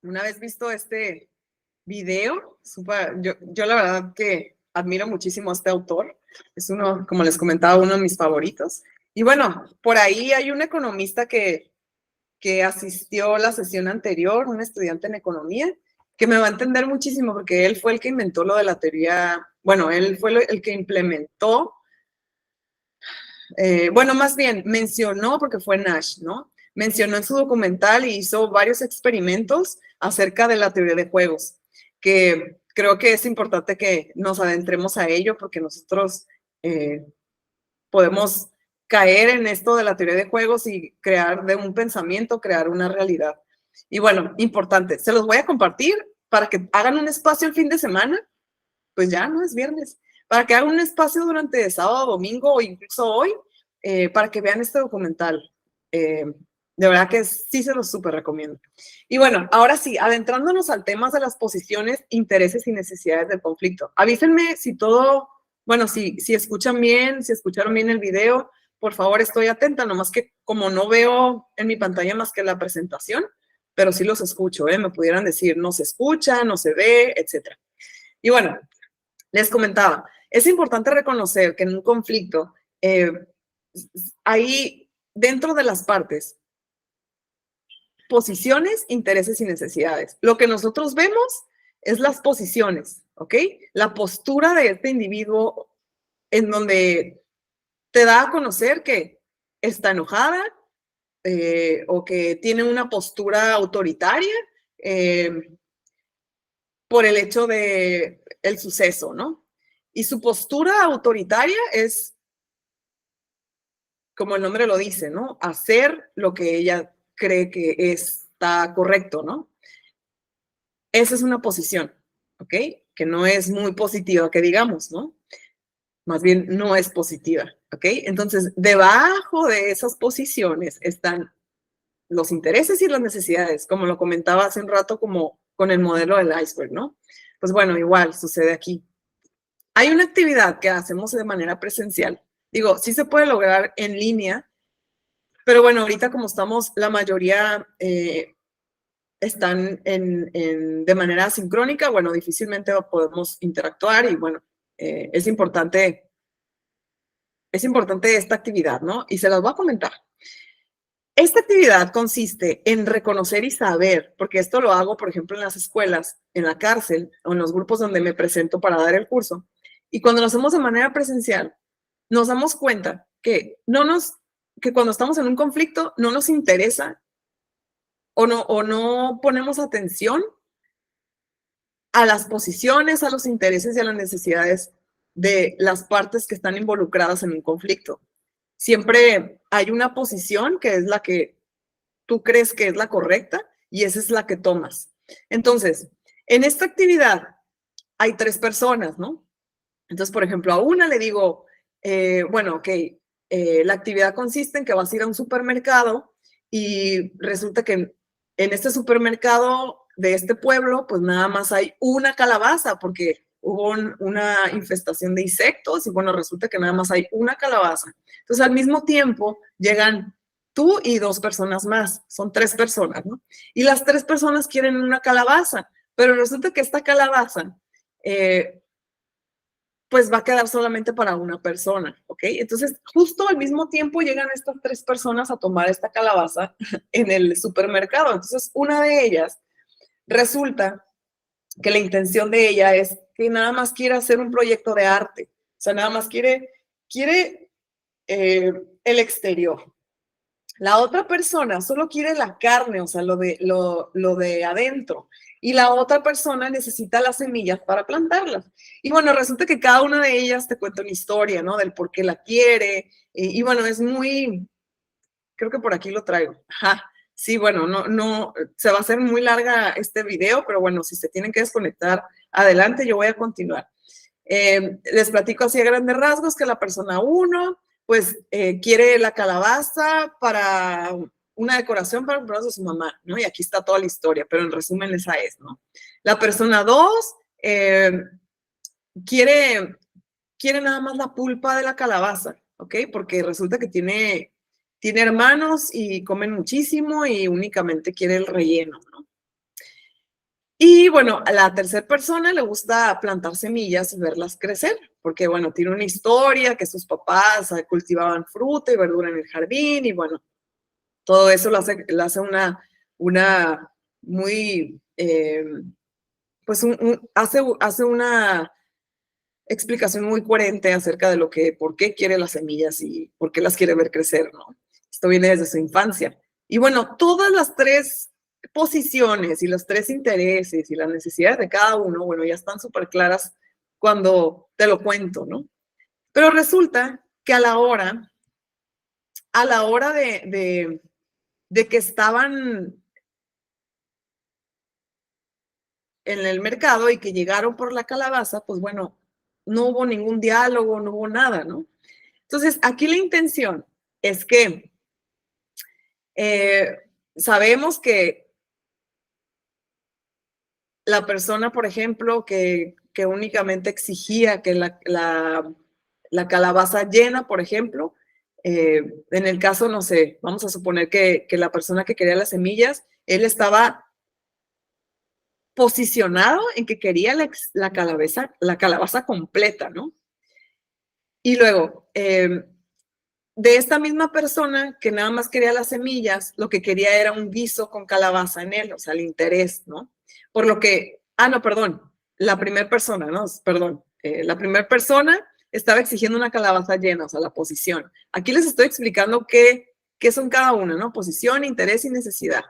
una vez visto este video, yo la verdad que admiro muchísimo a este autor. Es uno, como les comentaba, uno de mis favoritos. Y bueno, por ahí hay un economista que asistió a la sesión anterior, un estudiante en economía, que me va a entender muchísimo porque él fue el que inventó lo de la teoría, bueno, él fue el que implementó, bueno, más bien mencionó, porque fue Nash, ¿no? Mencionó en su documental y hizo varios experimentos acerca de la teoría de juegos, que creo que es importante que nos adentremos a ello porque nosotros podemos caer en esto de la teoría de juegos y crear de un pensamiento, crear una realidad. Y bueno, importante, se los voy a compartir para que hagan un espacio el fin de semana, pues ya no es viernes, para que hagan un espacio durante sábado, domingo o incluso hoy, para que vean este documental. De verdad que sí se los súper recomiendo. Y bueno, ahora sí, adentrándonos al tema de las posiciones, intereses y necesidades del conflicto. Avísenme si todo, bueno, si escuchan bien, si escucharon bien el video, por favor, estoy atenta, nomás que como no veo en mi pantalla más que la presentación, pero sí los escucho, me pudieran decir, no se escucha, no se ve, etc. Y bueno, les comentaba, es importante reconocer que en un conflicto hay dentro de las partes posiciones, intereses y necesidades. Lo que nosotros vemos es las posiciones, ¿ok? La postura de este individuo en donde te da a conocer que está enojada o que tiene una postura autoritaria por el hecho de el suceso, ¿no? Y su postura autoritaria es, como el nombre lo dice, ¿no? Hacer lo que ella cree que está correcto, ¿no? Esa es una posición, ¿ok? Que no es muy positiva, que digamos, ¿no? Más bien no es positiva, ¿ok? Entonces, debajo de esas posiciones están los intereses y las necesidades, como lo comentaba hace un rato, como con el modelo del iceberg, ¿no? Pues bueno, igual sucede aquí. Hay una actividad que hacemos de manera presencial. Digo, sí se puede lograr en línea, pero bueno, ahorita como estamos, la mayoría están de manera sincrónica, bueno, difícilmente podemos interactuar y bueno, es importante esta actividad, ¿no? Y se las voy a comentar. Esta actividad consiste en reconocer y saber, porque esto lo hago, por ejemplo, en las escuelas, en la cárcel o en los grupos donde me presento para dar el curso. Y cuando lo hacemos de manera presencial, nos damos cuenta que cuando estamos en un conflicto no nos interesa o no ponemos atención a las posiciones, a los intereses y a las necesidades de las partes que están involucradas en un conflicto. Siempre hay una posición que es la que tú crees que es la correcta y esa es la que tomas. Entonces, en esta actividad hay 3 personas, ¿no? Entonces, por ejemplo, a una le digo, bueno, ok, la actividad consiste en que vas a ir a un supermercado y resulta que en este supermercado de este pueblo, pues nada más hay una calabaza porque hubo una infestación de insectos y bueno, resulta que nada más hay una calabaza. Entonces, al mismo tiempo llegan tú y 2 personas más, son 3 personas, ¿no? Y las 3 personas quieren una calabaza, pero resulta que esta calabaza, pues va a quedar solamente para una persona, ¿ok? Entonces, justo al mismo tiempo llegan estas 3 personas a tomar esta calabaza en el supermercado. Entonces, una de ellas resulta que la intención de ella es que nada más quiere hacer un proyecto de arte. O sea, nada más quiere el exterior. La otra persona solo quiere la carne, o sea, lo de adentro. Y la otra persona necesita las semillas para plantarlas. Y bueno, resulta que cada una de ellas te cuenta una historia, ¿no? Del por qué la quiere. Y bueno, es muy, creo que por aquí lo traigo. Ajá. Sí, bueno, no, se va a hacer muy larga este video, pero bueno, si se tienen que desconectar, adelante, yo voy a continuar. Les platico así a grandes rasgos que la persona 1, pues quiere la calabaza para una decoración para el cumpleaños de su mamá, ¿no? Y aquí está toda la historia, pero en resumen esa es, ¿no? La persona 2 quiere nada más la pulpa de la calabaza, ¿ok? Porque resulta que tiene hermanos y comen muchísimo y únicamente quiere el relleno, ¿no? Y bueno, a la tercera persona le gusta plantar semillas y verlas crecer, porque bueno, tiene una historia que sus papás cultivaban fruta y verdura en el jardín y bueno, todo eso lo hace una muy, pues hace una explicación muy coherente acerca de por qué quiere las semillas y por qué las quiere ver crecer, ¿no? Esto viene desde su infancia. Y bueno, todas las 3 posiciones y los 3 intereses y las necesidades de cada uno, bueno, ya están súper claras cuando te lo cuento, ¿no? Pero resulta que a la hora de que estaban en el mercado y que llegaron por la calabaza, pues bueno, no hubo ningún diálogo, no hubo nada, ¿no? Entonces, aquí la intención es que sabemos que la persona, por ejemplo, que únicamente exigía que la calabaza llena, por ejemplo, en el caso, no sé, vamos a suponer que la persona que quería las semillas, él estaba posicionado en que quería la calabaza completa, ¿no? Y luego, de esta misma persona que nada más quería las semillas, lo que quería era un guiso con calabaza en él, o sea, el interés, ¿no? Por lo que, no, perdón, la primera persona, ¿no? Perdón, la primera persona estaba exigiendo una calabaza llena, o sea, la posición. Aquí les estoy explicando qué son cada una, ¿no? Posición, interés y necesidad.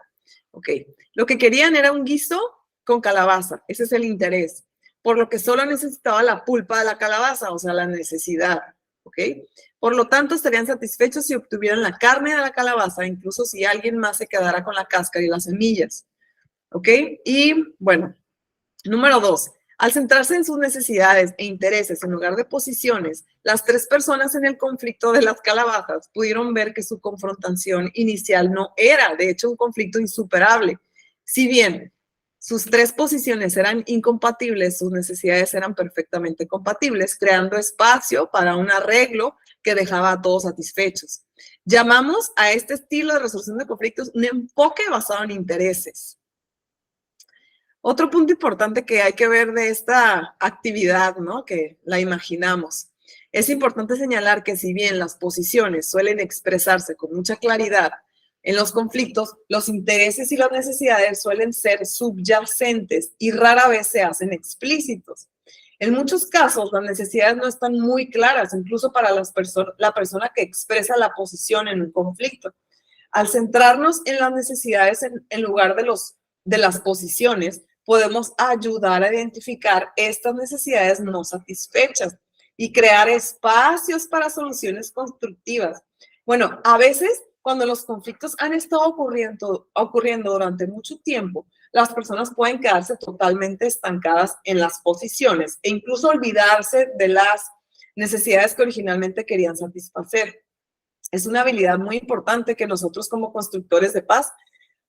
Ok, lo que querían era un guiso con calabaza, ese es el interés, por lo que solo necesitaba la pulpa de la calabaza, o sea, la necesidad, ¿ok? Por lo tanto, estarían satisfechos si obtuvieran la carne de la calabaza, incluso si alguien más se quedara con la cáscara y las semillas, ¿ok? Y bueno, número 2, al centrarse en sus necesidades e intereses en lugar de posiciones, las 3 personas en el conflicto de las calabazas pudieron ver que su confrontación inicial no era, de hecho, un conflicto insuperable. Si bien sus 3 posiciones eran incompatibles, sus necesidades eran perfectamente compatibles, creando espacio para un arreglo que dejaba a todos satisfechos. Llamamos a este estilo de resolución de conflictos un enfoque basado en intereses. Otro punto importante que hay que ver de esta actividad, ¿no? Que la imaginamos. Es importante señalar que si bien las posiciones suelen expresarse con mucha claridad en los conflictos, los intereses y las necesidades suelen ser subyacentes y rara vez se hacen explícitos. En muchos casos, las necesidades no están muy claras, incluso para la persona que expresa la posición en un conflicto. Al centrarnos en las necesidades en lugar de las posiciones, podemos ayudar a identificar estas necesidades no satisfechas y crear espacios para soluciones constructivas. Bueno, a veces cuando los conflictos han estado ocurriendo durante mucho tiempo, las personas pueden quedarse totalmente estancadas en las posiciones e incluso olvidarse de las necesidades que originalmente querían satisfacer. Es una habilidad muy importante que nosotros como constructores de paz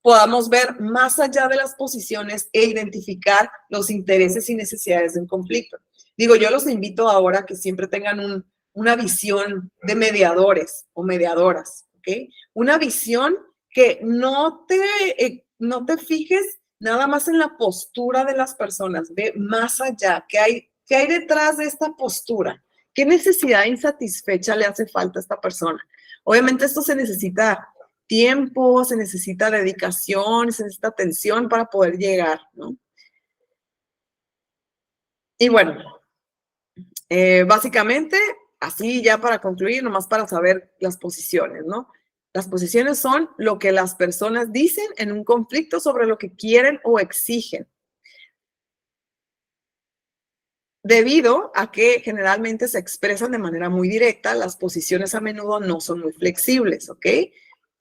podamos ver más allá de las posiciones e identificar los intereses y necesidades de un conflicto. Digo, yo los invito ahora a que siempre tengan una visión de mediadores o mediadoras, ¿ok? Una visión que no te fijes nada más en la postura de las personas, ve más allá, qué hay detrás de esta postura, qué necesidad insatisfecha le hace falta a esta persona. Obviamente esto se necesita tiempo, se necesita dedicación, se necesita atención para poder llegar, ¿no? Y bueno, básicamente, así ya para concluir, nomás para saber las posiciones, ¿no? Las posiciones son lo que las personas dicen en un conflicto sobre lo que quieren o exigen. Debido a que generalmente se expresan de manera muy directa, las posiciones a menudo no son muy flexibles, ¿ok?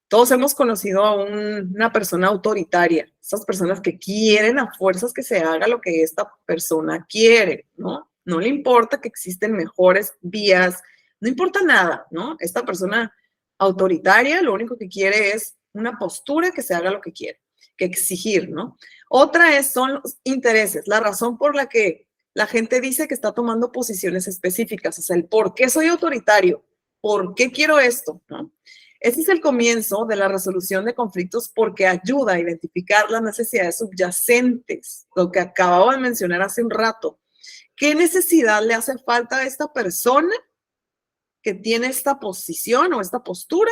Todos hemos conocido a una persona autoritaria, esas personas que quieren a fuerzas que se haga lo que esta persona quiere, ¿no? No le importa que existen mejores vías, no importa nada, ¿no? Esta persona autoritaria lo único que quiere es una postura que se haga lo que quiere, que exigir, ¿no? Otra son los intereses, la razón por la que la gente dice que está tomando posiciones específicas, o sea, el por qué soy autoritario, por qué quiero esto, ¿no? Ese es el comienzo de la resolución de conflictos porque ayuda a identificar las necesidades subyacentes, lo que acababa de mencionar hace un rato. ¿Qué necesidad le hace falta a esta persona que tiene esta posición o esta postura?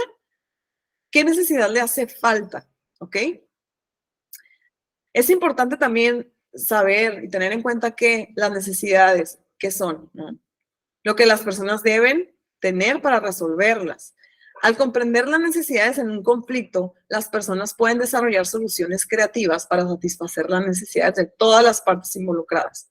¿Qué necesidad le hace falta? ¿Ok? Es importante también saber y tener en cuenta que las necesidades, ¿qué son? ¿No? Lo que las personas deben tener para resolverlas. Al comprender las necesidades en un conflicto, las personas pueden desarrollar soluciones creativas para satisfacer las necesidades de todas las partes involucradas.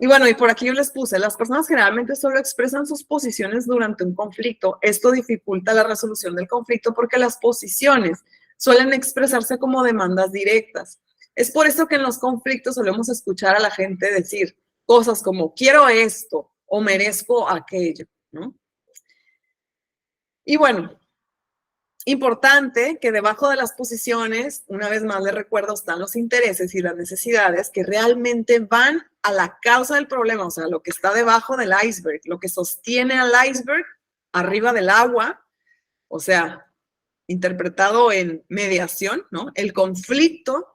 Y bueno, y por aquí yo les puse, las personas generalmente solo expresan sus posiciones durante un conflicto. Esto dificulta la resolución del conflicto porque las posiciones suelen expresarse como demandas directas. Es por eso que en los conflictos solemos escuchar a la gente decir cosas como quiero esto o merezco aquello, ¿no? Y bueno, importante que debajo de las posiciones, una vez más les recuerdo, están los intereses y las necesidades que realmente van a la causa del problema, o sea, lo que está debajo del iceberg, lo que sostiene al iceberg arriba del agua, o sea, interpretado en mediación, ¿no? El conflicto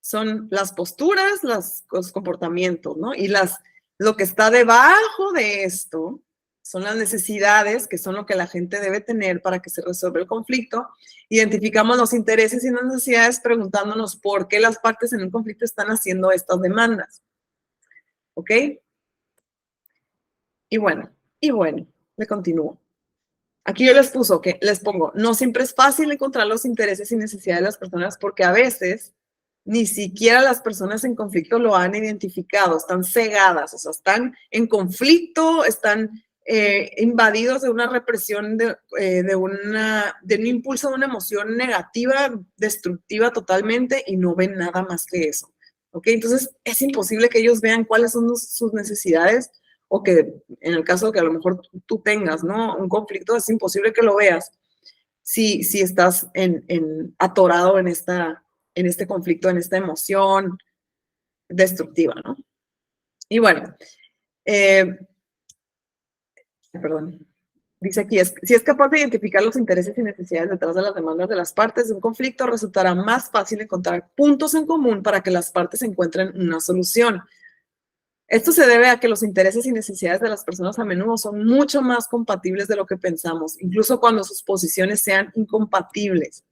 son las posturas, los comportamientos, ¿no? Y lo que está debajo de esto son las necesidades, que son lo que la gente debe tener para que se resuelva el conflicto. Identificamos los intereses y las necesidades preguntándonos por qué las partes en un conflicto están haciendo estas demandas. ¿Ok? Y bueno, le continúo. Aquí yo les pongo, no siempre es fácil encontrar los intereses y necesidades de las personas porque a veces ni siquiera las personas en conflicto lo han identificado, están cegadas, o sea, están en conflicto, están invadidos de una represión, de un impulso, de una emoción negativa, destructiva totalmente y no ven nada más que eso. ¿Ok? Entonces es imposible que ellos vean cuáles son sus necesidades o que en el caso de que a lo mejor tú tengas, ¿no? Un conflicto, es imposible que lo veas si estás atorado en este conflicto, en esta emoción destructiva, ¿no? Y bueno, perdón, dice aquí, si es capaz de identificar los intereses y necesidades detrás de las demandas de las partes de un conflicto, resultará más fácil encontrar puntos en común para que las partes encuentren una solución. Esto se debe a que los intereses y necesidades de las personas a menudo son mucho más compatibles de lo que pensamos, incluso cuando sus posiciones sean incompatibles.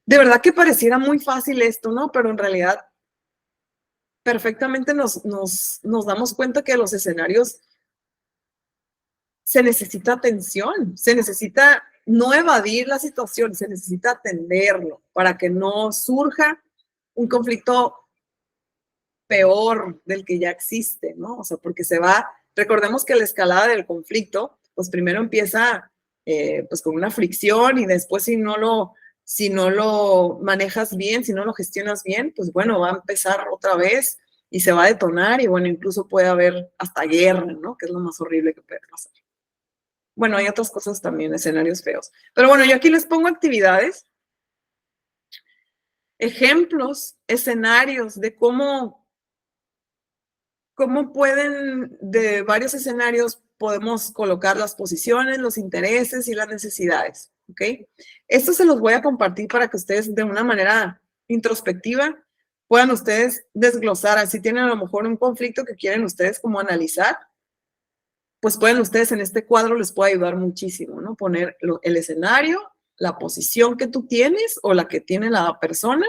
De verdad que pareciera muy fácil esto, ¿no? Pero en realidad perfectamente nos damos cuenta que los escenarios se necesita atención, se necesita no evadir la situación, se necesita atenderlo para que no surja un conflicto peor del que ya existe, ¿no? O sea, porque recordemos que la escalada del conflicto, pues primero empieza pues con una fricción y después si no lo manejas bien, si no lo gestionas bien, pues bueno, va a empezar otra vez y se va a detonar y bueno, incluso puede haber hasta guerra, ¿no? Que es lo más horrible que puede pasar. Bueno, hay otras cosas también, escenarios feos. Pero bueno, yo aquí les pongo actividades, ejemplos, escenarios de cómo pueden, de varios escenarios, podemos colocar las posiciones, los intereses y las necesidades, ¿ok? Esto se los voy a compartir para que ustedes de una manera introspectiva puedan ustedes desglosar, así tienen a lo mejor un conflicto que quieren ustedes como analizar, pues pueden ustedes en este cuadro les puede ayudar muchísimo, ¿no? Poner el escenario, la posición que tú tienes o la que tiene la persona,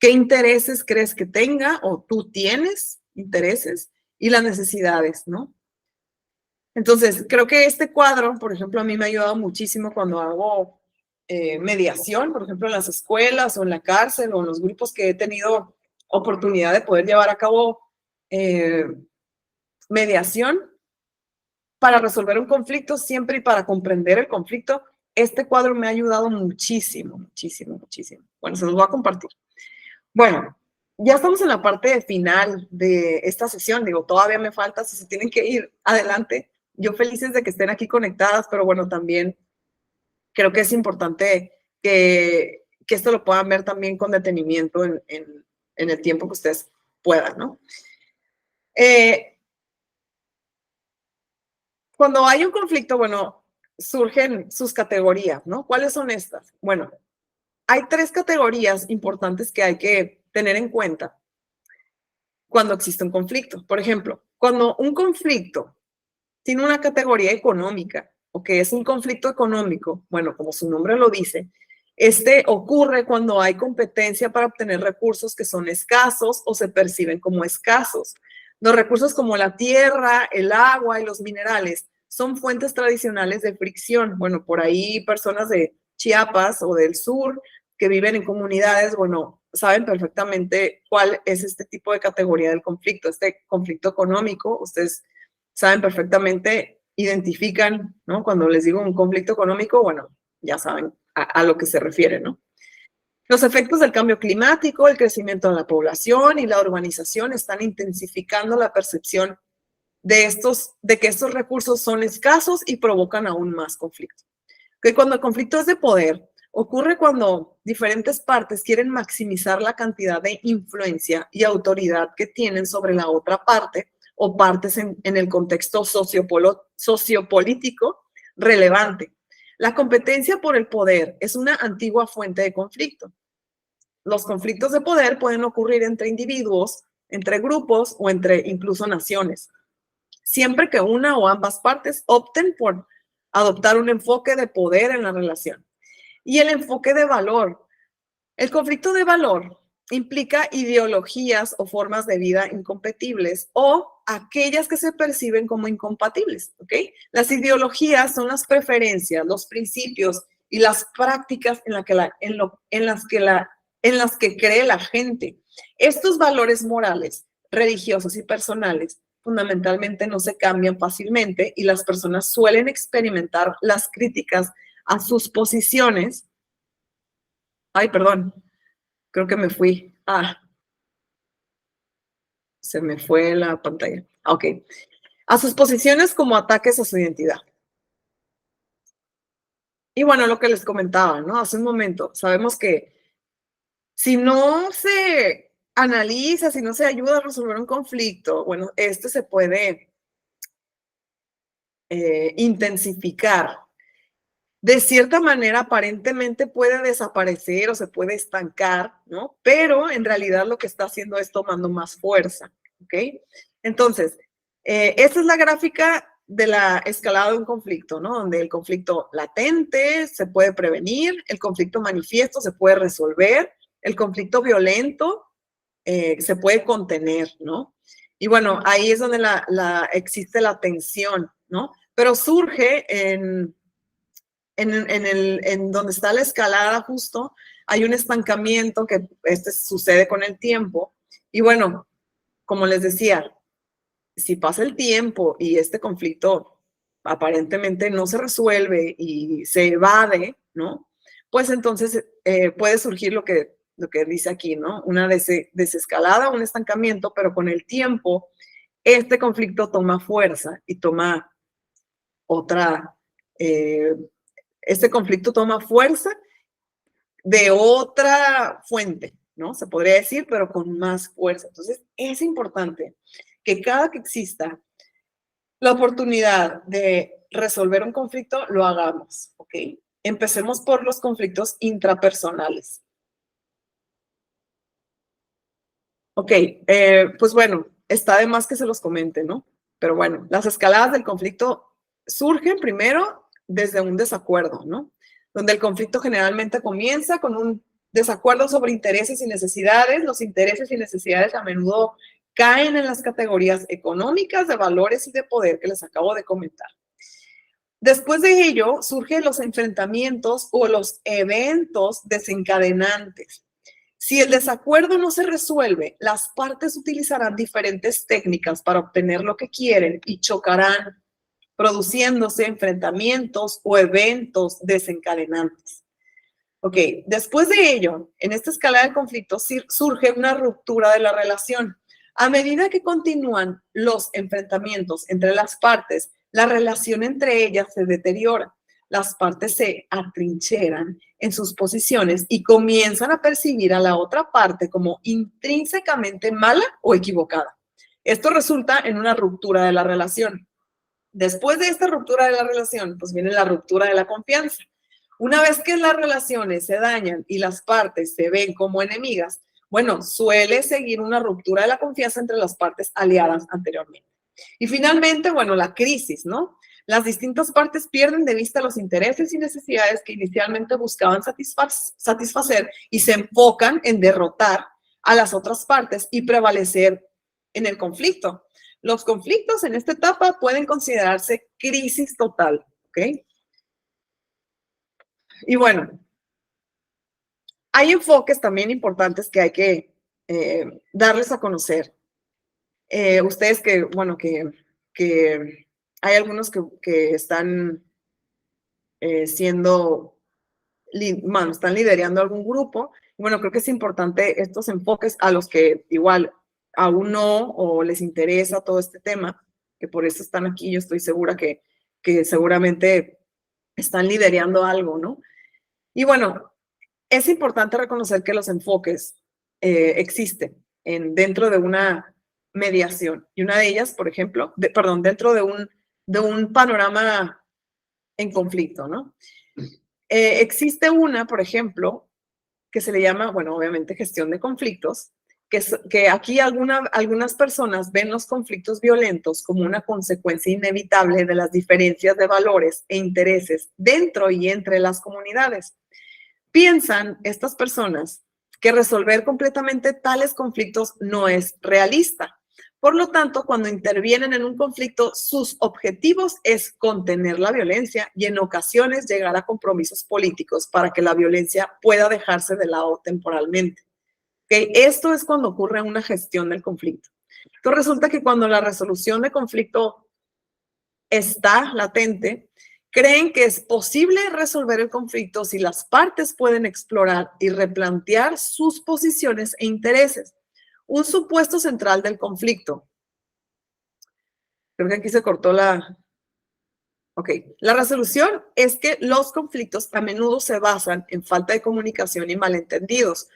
qué intereses crees que tenga o tú tienes intereses y las necesidades, ¿no? Entonces, creo que este cuadro, por ejemplo, a mí me ha ayudado muchísimo cuando hago mediación, por ejemplo, en las escuelas o en la cárcel o en los grupos que he tenido oportunidad de poder llevar a cabo mediación para resolver un conflicto siempre y para comprender el conflicto. Este cuadro me ha ayudado muchísimo, muchísimo, muchísimo. Bueno, se los voy a compartir. Bueno, ya estamos en la parte final de esta sesión. Digo, todavía me falta, si se tienen que ir adelante. Yo felices de que estén aquí conectadas, pero bueno, también creo que es importante que esto lo puedan ver también con detenimiento en el tiempo que ustedes puedan, ¿no? Cuando hay un conflicto, bueno, surgen sus categorías, ¿no? ¿Cuáles son estas? Bueno, hay 3 categorías importantes que hay que tener en cuenta cuando existe un conflicto. Por ejemplo, cuando un conflicto tiene una categoría económica o que es un conflicto económico, bueno, como su nombre lo dice, este ocurre cuando hay competencia para obtener recursos que son escasos o se perciben como escasos. Los recursos como la tierra, el agua y los minerales son fuentes tradicionales de fricción. Bueno, por ahí personas de Chiapas o del sur que viven en comunidades, bueno, saben perfectamente cuál es este tipo de categoría del conflicto. Este conflicto económico, ustedes saben perfectamente, identifican, ¿no? Cuando les digo un conflicto económico, bueno, ya saben a lo que se refiere, ¿no? Los efectos del cambio climático, el crecimiento de la población y la urbanización están intensificando la percepción de que estos recursos son escasos y provocan aún más conflicto. Que cuando el conflicto es de poder, ocurre cuando diferentes partes quieren maximizar la cantidad de influencia y autoridad que tienen sobre la otra parte o partes en el contexto sociopolítico relevante. La competencia por el poder es una antigua fuente de conflicto. Los conflictos de poder pueden ocurrir entre individuos, entre grupos o entre incluso naciones, siempre que una o ambas partes opten por adoptar un enfoque de poder en la relación. Y el enfoque de valor. El conflicto de valor implica ideologías o formas de vida incompatibles o aquellas que se perciben como incompatibles, ¿ok? Las ideologías son las preferencias, los principios y las prácticas en las que cree la gente. Estos valores morales, religiosos y personales fundamentalmente no se cambian fácilmente y las personas suelen experimentar las críticas a sus posiciones. Ay, perdón, creo que me fui. Se me fue la pantalla. Ok. A sus posiciones como ataques a su identidad. Y bueno, lo que les comentaba, ¿no? Hace un momento, sabemos que si no se analiza, si no se ayuda a resolver un conflicto, bueno, este se puede intensificar. De cierta manera, aparentemente puede desaparecer o se puede estancar, ¿no? Pero en realidad lo que está haciendo es tomando más fuerza, ¿ok? Entonces, esta es la gráfica de la escalada de un conflicto, ¿no? Donde el conflicto latente se puede prevenir, el conflicto manifiesto se puede resolver, el conflicto violento se puede contener, ¿no? Y bueno, ahí es donde existe la tensión, ¿no? Pero surge en donde está la escalada justo, hay un estancamiento que sucede con el tiempo. Y bueno, como les decía, si pasa el tiempo y este conflicto aparentemente no se resuelve y se evade, ¿no? Pues entonces puede surgir lo que dice aquí, ¿no? Una desescalada, un estancamiento, pero con el tiempo este conflicto toma fuerza y toma este conflicto toma fuerza de otra fuente, ¿no? Se podría decir, pero con más fuerza. Entonces, es importante que cada que exista la oportunidad de resolver un conflicto, lo hagamos, ¿ok? Empecemos por los conflictos intrapersonales. Ok, pues bueno, está de más que se los comente, ¿no? Pero bueno, las escaladas del conflicto surgen primero desde un desacuerdo, ¿no? Donde el conflicto generalmente comienza con un desacuerdo sobre intereses y necesidades. Los intereses y necesidades a menudo caen en las categorías económicas, de valores y de poder que les acabo de comentar. Después de ello, surgen los enfrentamientos o los eventos desencadenantes. Si el desacuerdo no se resuelve, las partes utilizarán diferentes técnicas para obtener lo que quieren y chocarán, produciéndose enfrentamientos o eventos desencadenantes. Ok, después de ello, en esta escala del conflicto surge una ruptura de la relación. A medida que continúan los enfrentamientos entre las partes, la relación entre ellas se deteriora. Las partes se atrincheran en sus posiciones y comienzan a percibir a la otra parte como intrínsecamente mala o equivocada. Esto resulta en una ruptura de la relación. Después de esta ruptura de la relación, pues viene la ruptura de la confianza. Una vez que las relaciones se dañan y las partes se ven como enemigas, bueno, suele seguir una ruptura de la confianza entre las partes aliadas anteriormente. Y finalmente, bueno, la crisis, ¿no? Las distintas partes pierden de vista los intereses y necesidades que inicialmente buscaban satisfacer y se enfocan en derrotar a las otras partes y prevalecer en el conflicto. Los conflictos en esta etapa pueden considerarse crisis total, ¿ok? Y bueno, hay enfoques también importantes que hay que darles a conocer. Ustedes bueno, que hay algunos que están están liderando algún grupo. Bueno, creo que es importante estos enfoques a los que igual aún no o les interesa todo este tema, que por eso están aquí. Yo estoy segura que seguramente están liderando algo, ¿no? Y bueno, es importante reconocer que los enfoques existen dentro de una mediación. Y una de ellas, por ejemplo, dentro de un panorama en conflicto, ¿no? Existe una, por ejemplo, que se le llama, bueno, obviamente gestión de conflictos, que aquí algunas personas ven los conflictos violentos como una consecuencia inevitable de las diferencias de valores e intereses dentro y entre las comunidades. Piensan estas personas que resolver completamente tales conflictos no es realista. Por lo tanto, cuando intervienen en un conflicto, sus objetivos es contener la violencia y en ocasiones llegar a compromisos políticos para que la violencia pueda dejarse de lado temporalmente. ¿Okay? Esto es cuando ocurre una gestión del conflicto. Entonces resulta que cuando la resolución de conflicto está latente, creen que es posible resolver el conflicto si las partes pueden explorar y replantear sus posiciones e intereses. Un supuesto central del conflicto. Creo que aquí se cortó la... Ok. La resolución es que los conflictos a menudo se basan en falta de comunicación y malentendidos,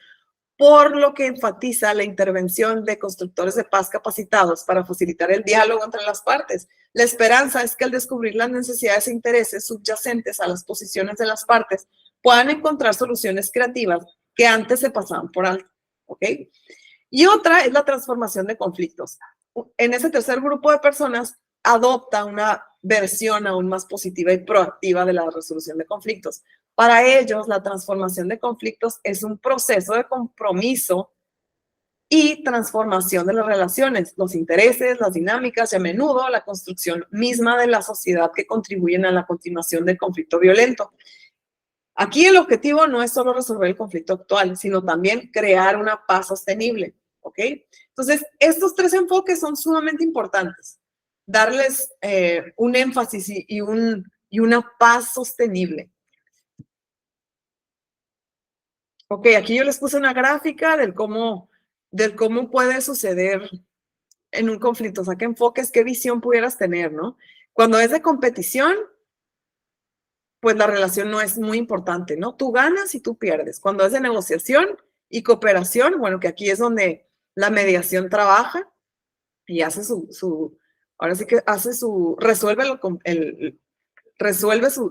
por lo que enfatiza la intervención de constructores de paz capacitados para facilitar el diálogo entre las partes. La esperanza es que al descubrir las necesidades e intereses subyacentes a las posiciones de las partes, puedan encontrar soluciones creativas que antes se pasaban por alto. ¿Ok? Y otra es la transformación de conflictos. En ese tercer grupo de personas adopta una versión aún más positiva y proactiva de la resolución de conflictos. Para ellos, la transformación de conflictos es un proceso de compromiso y transformación de las relaciones, los intereses, las dinámicas y a menudo la construcción misma de la sociedad que contribuyen a la continuación del conflicto violento. Aquí el objetivo no es solo resolver el conflicto actual, sino también crear una paz sostenible, ¿ok? Entonces, estos tres enfoques son sumamente importantes. darles un énfasis y una paz sostenible. Ok, aquí yo les puse una gráfica del cómo puede suceder en un conflicto. O sea, qué enfoques, qué visión pudieras tener, ¿no? Cuando es de competición, pues la relación no es muy importante, ¿no? Tú ganas y tú pierdes. Cuando es de negociación y cooperación, bueno, que aquí es donde la mediación trabaja y hace ahora sí que resuelve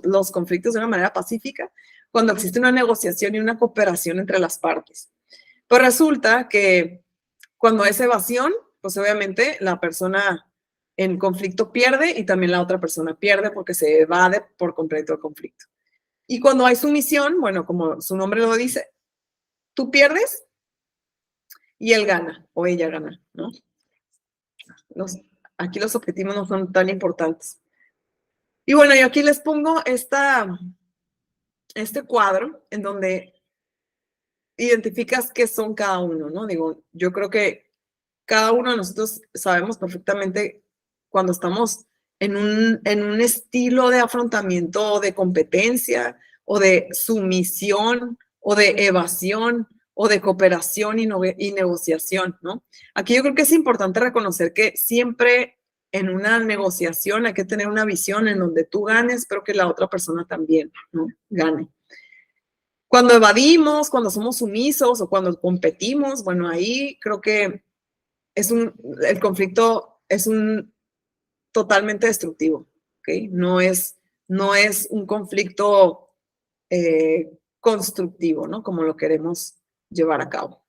los conflictos de una manera pacífica cuando existe una negociación y una cooperación entre las partes. Pues resulta que cuando es evasión, pues obviamente la persona en conflicto pierde y también la otra persona pierde porque se evade por completo el conflicto. Y cuando hay sumisión, bueno, como su nombre lo dice, tú pierdes y él gana o ella gana, ¿no? Aquí los objetivos no son tan importantes. Y bueno, yo aquí les pongo este cuadro en donde identificas qué son cada uno, ¿no? Digo, yo creo que cada uno de nosotros sabemos perfectamente cuando estamos en un estilo de afrontamiento o de competencia o de sumisión o de evasión o de cooperación y negociación, ¿no? Aquí yo creo que es importante reconocer que siempre en una negociación hay que tener una visión en donde tú ganes, pero que la otra persona también, ¿no? Gane. Cuando evadimos, cuando somos sumisos o cuando competimos, bueno, ahí creo que el conflicto es totalmente destructivo, ¿ok? No es un conflicto constructivo, ¿no? Como lo queremos llevar a cabo.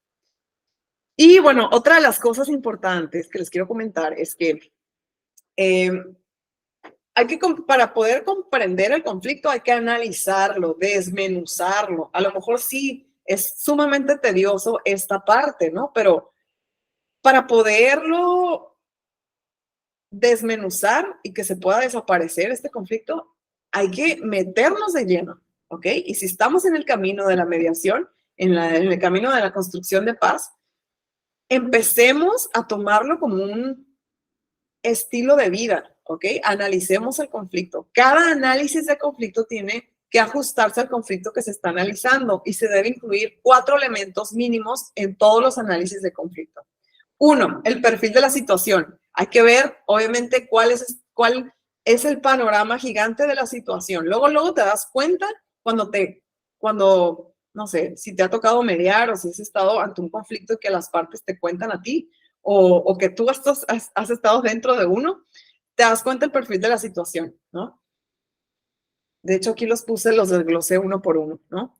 Y bueno, otra de las cosas importantes que les quiero comentar es que para poder comprender el conflicto hay que analizarlo, desmenuzarlo. A lo mejor sí es sumamente tedioso esta parte, ¿no? Pero para poderlo desmenuzar y que se pueda desaparecer este conflicto, hay que meternos de lleno, ¿ok? Y si estamos en el camino de la mediación, en el camino de la construcción de paz, empecemos a tomarlo como un estilo de vida, ¿ok? Analicemos el conflicto. Cada análisis de conflicto tiene que ajustarse al conflicto que se está analizando y se debe incluir 4 elementos mínimos en todos los análisis de conflicto. 1, el perfil de la situación. Hay que ver, obviamente, cuál es el panorama gigante de la situación. Luego te das cuenta cuando, no sé, si te ha tocado mediar o si has estado ante un conflicto y que las partes te cuentan a ti o que tú has estado dentro de uno, te das cuenta el perfil de la situación, ¿no? De hecho, aquí los desglosé uno por uno, ¿no?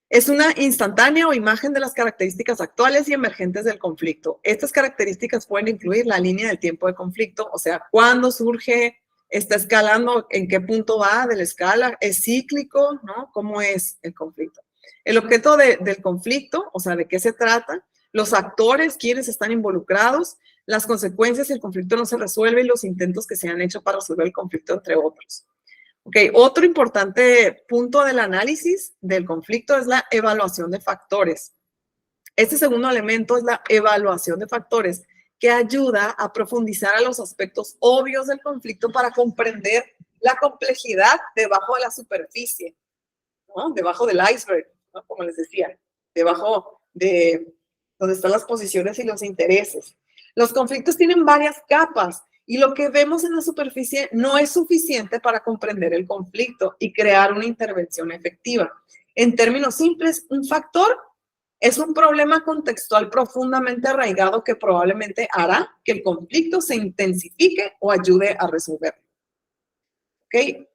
Es una instantánea o imagen de las características actuales y emergentes del conflicto. Estas características pueden incluir la línea del tiempo de conflicto, o sea, cuándo surge, está escalando, en qué punto va de la escala, es cíclico, ¿no? ¿Cómo es el conflicto? El objeto del conflicto, o sea, de qué se trata, los actores, quiénes están involucrados, las consecuencias si el conflicto no se resuelve y los intentos que se han hecho para resolver el conflicto, entre otros. Ok, otro importante punto del análisis del conflicto es la evaluación de factores. Este segundo elemento es la evaluación de factores que ayuda a profundizar a los aspectos obvios del conflicto para comprender la complejidad debajo de la superficie, ¿no? Debajo del iceberg, ¿no? Como les decía, debajo de donde están las posiciones y los intereses. Los conflictos tienen varias capas y lo que vemos en la superficie no es suficiente para comprender el conflicto y crear una intervención efectiva. En términos simples, un factor es un problema contextual profundamente arraigado que probablemente hará que el conflicto se intensifique o ayude a resolverlo. ¿Ok?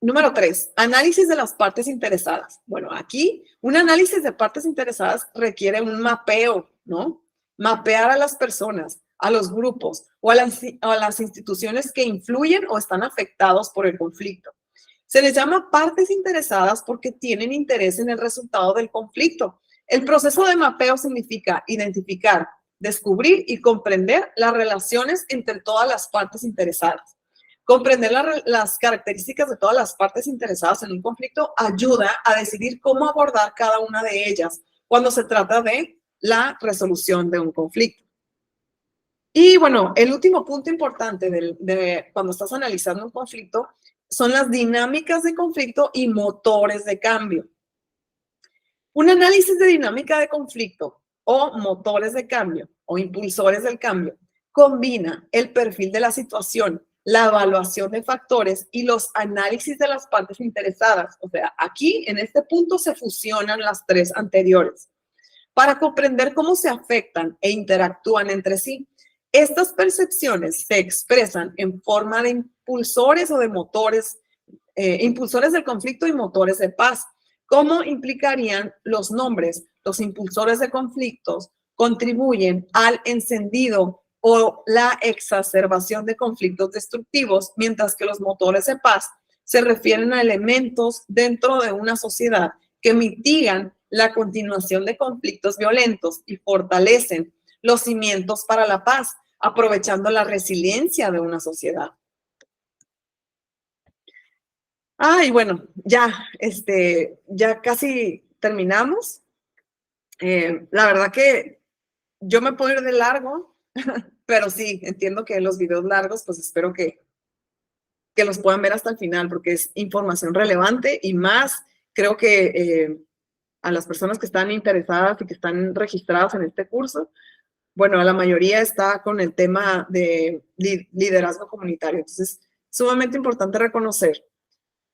Número 3, análisis de las partes interesadas. Bueno, aquí un análisis de partes interesadas requiere un mapeo, ¿no? Mapear a las personas, a los grupos o a las instituciones que influyen o están afectados por el conflicto. Se les llama partes interesadas porque tienen interés en el resultado del conflicto. El proceso de mapeo significa identificar, descubrir y comprender las relaciones entre todas las partes interesadas. Comprender las características de todas las partes interesadas en un conflicto ayuda a decidir cómo abordar cada una de ellas cuando se trata de la resolución de un conflicto. Y bueno, el último punto importante de cuando estás analizando un conflicto son las dinámicas de conflicto y motores de cambio. Un análisis de dinámica de conflicto o motores de cambio o impulsores del cambio combina el perfil de la situación, la evaluación de factores y los análisis de las partes interesadas. O sea, aquí en este punto se fusionan las tres anteriores para comprender cómo se afectan e interactúan entre sí. Estas percepciones se expresan en forma de impulsores o de motores, impulsores del conflicto y motores de paz. ¿Cómo implicarían los nombres? Los impulsores de conflictos contribuyen al encendido o la exacerbación de conflictos destructivos, mientras que los motores de paz se refieren a elementos dentro de una sociedad que mitigan la continuación de conflictos violentos y fortalecen los cimientos para la paz, aprovechando la resiliencia de una sociedad. Y bueno, ya casi terminamos. La verdad que yo me puedo ir de largo, pero sí, entiendo que los videos largos, pues espero que los puedan ver hasta el final, porque es información relevante y más, creo que a las personas que están interesadas y que están registradas en este curso, bueno, la mayoría está con el tema de liderazgo comunitario. Entonces, sumamente importante reconocer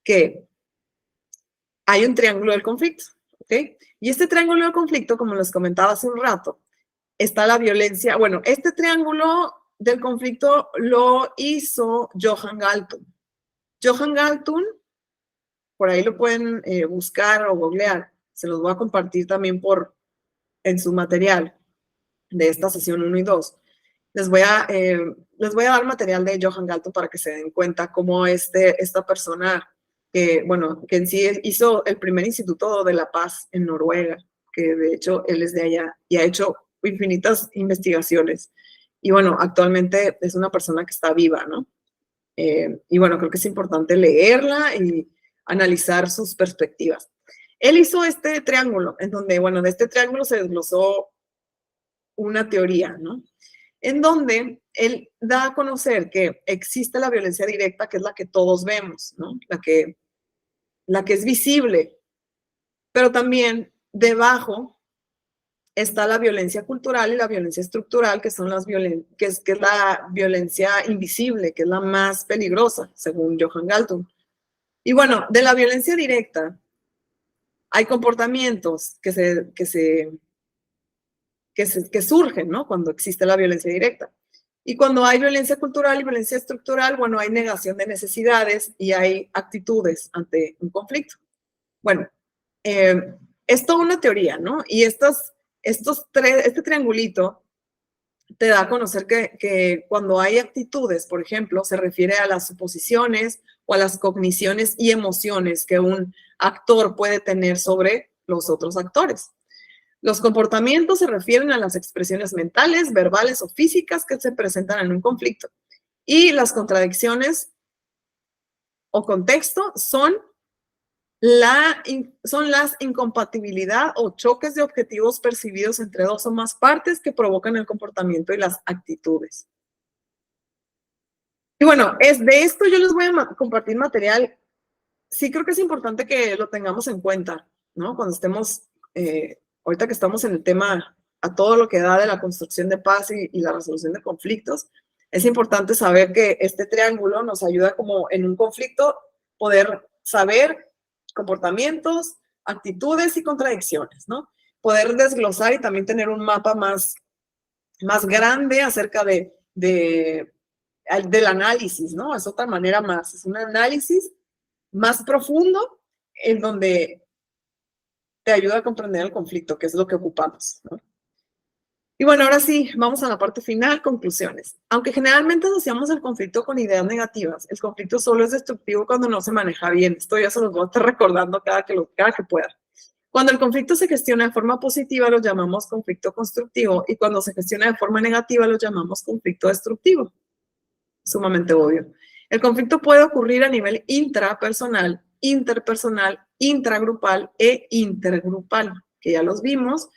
que hay un triángulo del conflicto, ¿ok? Y este triángulo del conflicto, como les comentaba hace un rato, está la violencia. Bueno, este triángulo del conflicto lo hizo Johan Galtung. Johan Galtung, por ahí lo pueden buscar o googlear, se los voy a compartir también en su material de esta sesión 1 y 2. Les voy a dar material de Johan Galtung para que se den cuenta cómo esta persona que en sí hizo el primer Instituto de la Paz en Noruega, que de hecho él es de allá y ha hecho infinitas investigaciones. Y bueno, actualmente es una persona que está viva, ¿no? Y bueno, creo que es importante leerla y analizar sus perspectivas. Él hizo este triángulo, en donde, bueno, de este triángulo se desglosó una teoría, ¿no? En donde él da a conocer que existe la violencia directa, que es la que todos vemos, ¿no? La que es visible, pero también debajo está la violencia cultural y la violencia estructural, que son que es la violencia invisible, que es la más peligrosa, según Johan Galtung. Y bueno, de la violencia directa hay comportamientos que surgen, ¿no? Cuando existe la violencia directa. Y cuando hay violencia cultural y violencia estructural, bueno, hay negación de necesidades y hay actitudes ante un conflicto. Bueno, es toda una teoría, ¿no? Y este triangulito te da a conocer que cuando hay actitudes, por ejemplo, se refiere a las suposiciones o a las cogniciones y emociones que un actor puede tener sobre los otros actores. Los comportamientos se refieren a las expresiones mentales, verbales o físicas que se presentan en un conflicto. Y las contradicciones o contexto son las incompatibilidad o choques de objetivos percibidos entre dos o más partes que provocan el comportamiento y las actitudes. Y bueno, de esto yo les voy a compartir material. Sí creo que es importante que lo tengamos en cuenta, ¿no? Cuando estemos, ahorita que estamos en el tema a todo lo que da de la construcción de paz y la resolución de conflictos, es importante saber que este triángulo nos ayuda como en un conflicto poder saber comportamientos, actitudes y contradicciones, ¿no? Poder desglosar y también tener un mapa más grande acerca del análisis, ¿no? Es otra manera más, es un análisis más profundo en donde te ayuda a comprender el conflicto, que es lo que ocupamos, ¿no? Y bueno, ahora sí, vamos a la parte final, conclusiones. Aunque generalmente asociamos el conflicto con ideas negativas, el conflicto solo es destructivo cuando no se maneja bien. Esto ya se los voy a estar recordando cada que pueda. Cuando el conflicto se gestiona de forma positiva, lo llamamos conflicto constructivo, y cuando se gestiona de forma negativa, lo llamamos conflicto destructivo. Sumamente obvio. El conflicto puede ocurrir a nivel intrapersonal, interpersonal, intragrupal e intergrupal, que ya los vimos.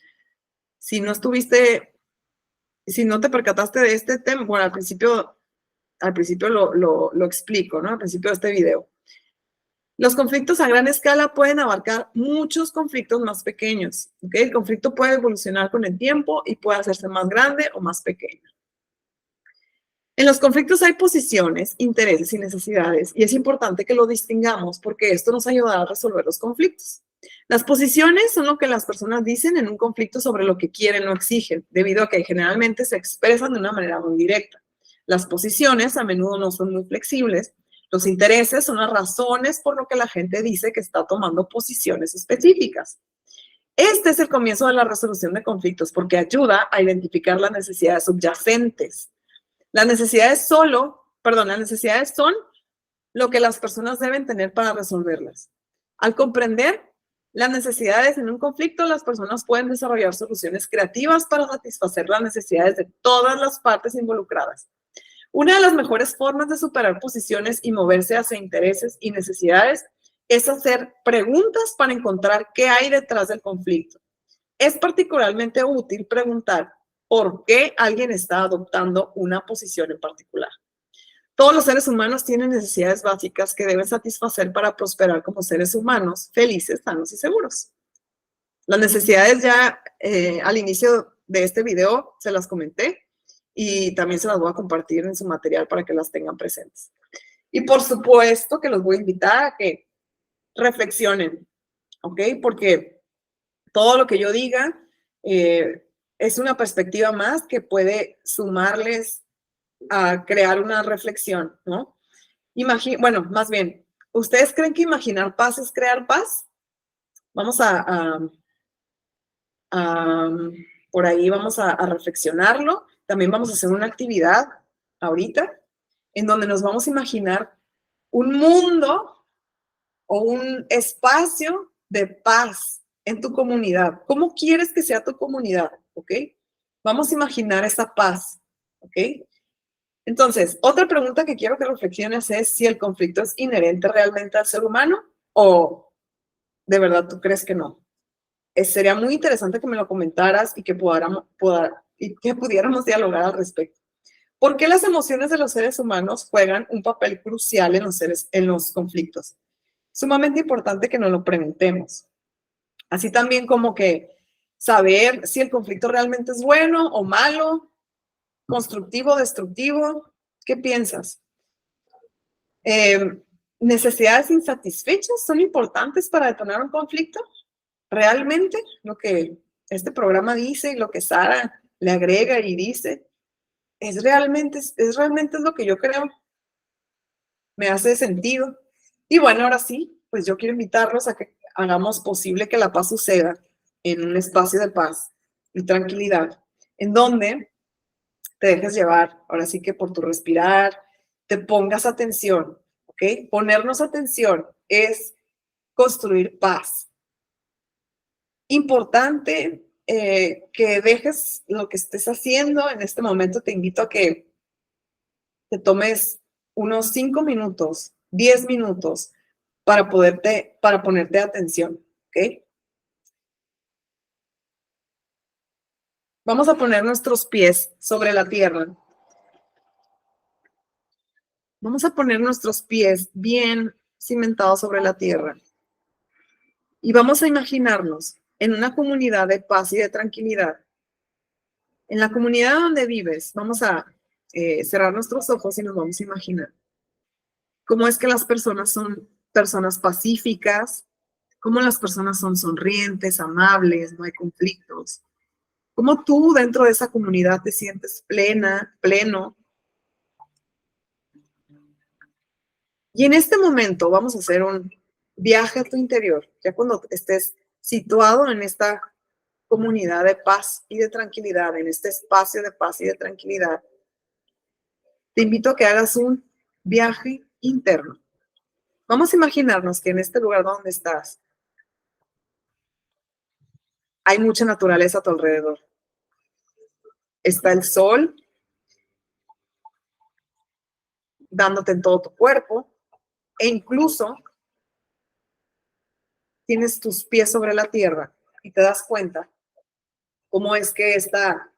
Si no estuviste si no te percataste de este tema, bueno, al principio lo explico, ¿no? Al principio de este video. Los conflictos a gran escala pueden abarcar muchos conflictos más pequeños, ¿ok? El conflicto puede evolucionar con el tiempo y puede hacerse más grande o más pequeño. En los conflictos hay posiciones, intereses y necesidades, y es importante que lo distingamos porque esto nos ayudará a resolver los conflictos. Las posiciones son lo que las personas dicen en un conflicto sobre lo que quieren o exigen, debido a que generalmente se expresan de una manera muy directa. Las posiciones a menudo no son muy flexibles. Los intereses son las razones por lo que la gente dice que está tomando posiciones específicas. Este es el comienzo de la resolución de conflictos porque ayuda a identificar las necesidades subyacentes. Las necesidades son lo que las personas deben tener para resolverlas. Al comprender las necesidades en un conflicto, las personas pueden desarrollar soluciones creativas para satisfacer las necesidades de todas las partes involucradas. Una de las mejores formas de superar posiciones y moverse hacia intereses y necesidades es hacer preguntas para encontrar qué hay detrás del conflicto. Es particularmente útil preguntar por qué alguien está adoptando una posición en particular. Todos los seres humanos tienen necesidades básicas que deben satisfacer para prosperar como seres humanos felices, sanos y seguros. Las necesidades ya al inicio de este video se las comenté y también se las voy a compartir en su material para que las tengan presentes. Y por supuesto que los voy a invitar a que reflexionen, ¿ok? Porque todo lo que yo diga es una perspectiva más que puede sumarles a crear una reflexión, ¿no? Bueno, más bien, ¿ustedes creen que imaginar paz es crear paz? Vamos por ahí vamos a reflexionarlo. También vamos a hacer una actividad ahorita en donde nos vamos a imaginar un mundo o un espacio de paz en tu comunidad. ¿Cómo quieres que sea tu comunidad? ¿Ok? Vamos a imaginar esa paz. ¿Ok? Entonces, otra pregunta que quiero que reflexiones es si el conflicto es inherente realmente al ser humano o de verdad tú crees que no. Sería muy interesante que me lo comentaras y que pudiéramos dialogar al respecto. ¿Por qué las emociones de los seres humanos juegan un papel crucial en los conflictos? Sumamente importante que nos lo preguntemos. Así también como que saber si el conflicto realmente es bueno o malo, constructivo, destructivo. ¿Qué piensas? ¿Necesidades insatisfechas son importantes para detonar un conflicto? ¿Realmente lo que este programa dice y lo que Sara le agrega y dice es realmente lo que yo creo? ¿Me hace sentido? Y bueno, ahora sí, pues yo quiero invitarlos a que hagamos posible que la paz suceda en un espacio de paz y tranquilidad, en donde te dejes llevar, ahora sí que por tu respirar, te pongas atención, ¿ok? Ponernos atención es construir paz. Importante que dejes lo que estés haciendo. En este momento te invito a que te tomes unos 5 minutos, 10 minutos para ponerte atención, ¿ok? Vamos a poner nuestros pies sobre la tierra. Vamos a poner nuestros pies bien cimentados sobre la tierra. Y vamos a imaginarnos en una comunidad de paz y de tranquilidad. En la comunidad donde vives, vamos a cerrar nuestros ojos y nos vamos a imaginar cómo es que las personas son personas pacíficas, cómo las personas son sonrientes, amables, no hay conflictos. Cómo tú dentro de esa comunidad te sientes pleno. Y en este momento vamos a hacer un viaje a tu interior, ya cuando estés situado en esta comunidad de paz y de tranquilidad, en este espacio de paz y de tranquilidad. Te invito a que hagas un viaje interno. Vamos a imaginarnos que en este lugar donde estás hay mucha naturaleza a tu alrededor. Está el sol dándote en todo tu cuerpo e incluso tienes tus pies sobre la tierra y te das cuenta cómo es que esta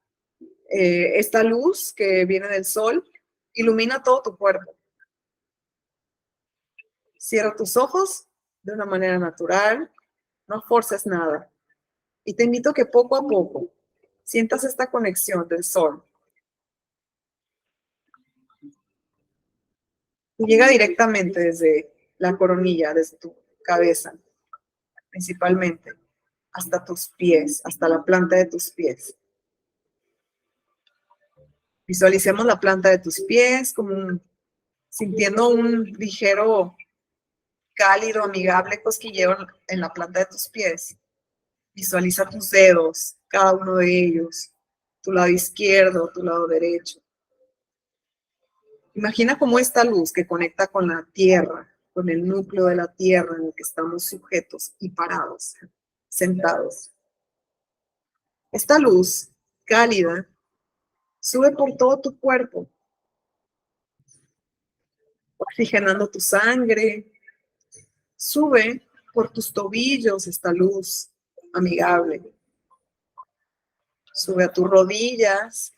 Esta luz que viene del sol ilumina todo tu cuerpo. Cierra tus ojos de una manera natural, no forces nada. Y te invito a que poco a poco sientas esta conexión del sol. Y llega directamente desde la coronilla, desde tu cabeza, principalmente, hasta tus pies, hasta la planta de tus pies. Visualicemos la planta de tus pies como sintiendo un ligero, cálido, amigable cosquilleo en la planta de tus pies. Visualiza tus dedos, cada uno de ellos, tu lado izquierdo, tu lado derecho. Imagina cómo esta luz que conecta con la tierra, con el núcleo de la tierra en el que estamos sujetos y parados, sentados. Esta luz cálida sube por todo tu cuerpo, oxigenando tu sangre. Sube por tus tobillos esta luz amigable. Sube a tus rodillas.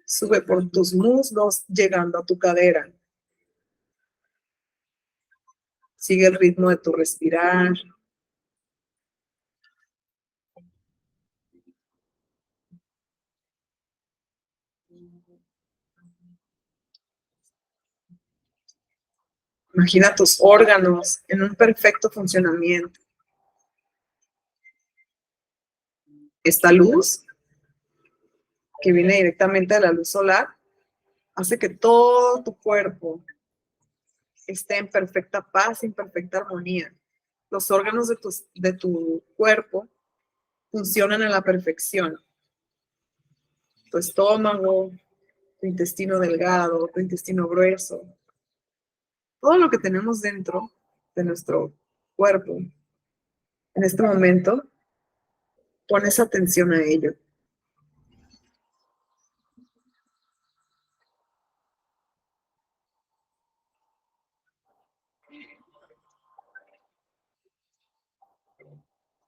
Sube por tus muslos, llegando a tu cadera. Sigue el ritmo de tu respirar. Imagina tus órganos en un perfecto funcionamiento. Esta luz, que viene directamente de la luz solar, hace que todo tu cuerpo esté en perfecta paz, en perfecta armonía. Los órganos de tu cuerpo funcionan a la perfección. Tu estómago, tu intestino delgado, tu intestino grueso, todo lo que tenemos dentro de nuestro cuerpo. En este momento, pones atención a ello.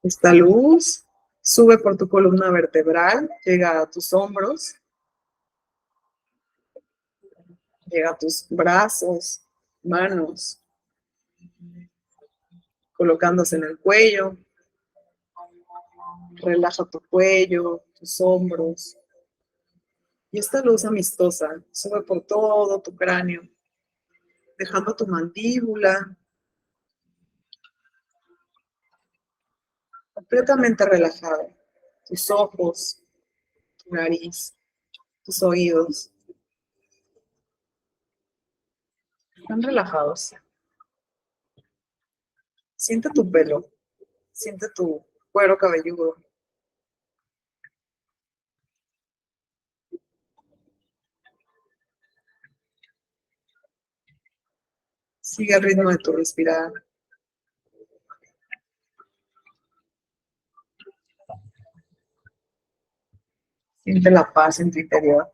Esta luz sube por tu columna vertebral, llega a tus hombros, llega a tus brazos, manos, colocándose en el cuello. Relaja tu cuello, tus hombros. Y esta luz amistosa sube por todo tu cráneo, dejando tu mandíbula completamente relajada. Tus ojos, tu nariz, tus oídos. Están relajados. Siente tu pelo, siente tu cuero cabelludo. Sigue el ritmo de tu respirar. Siente la paz en tu interior.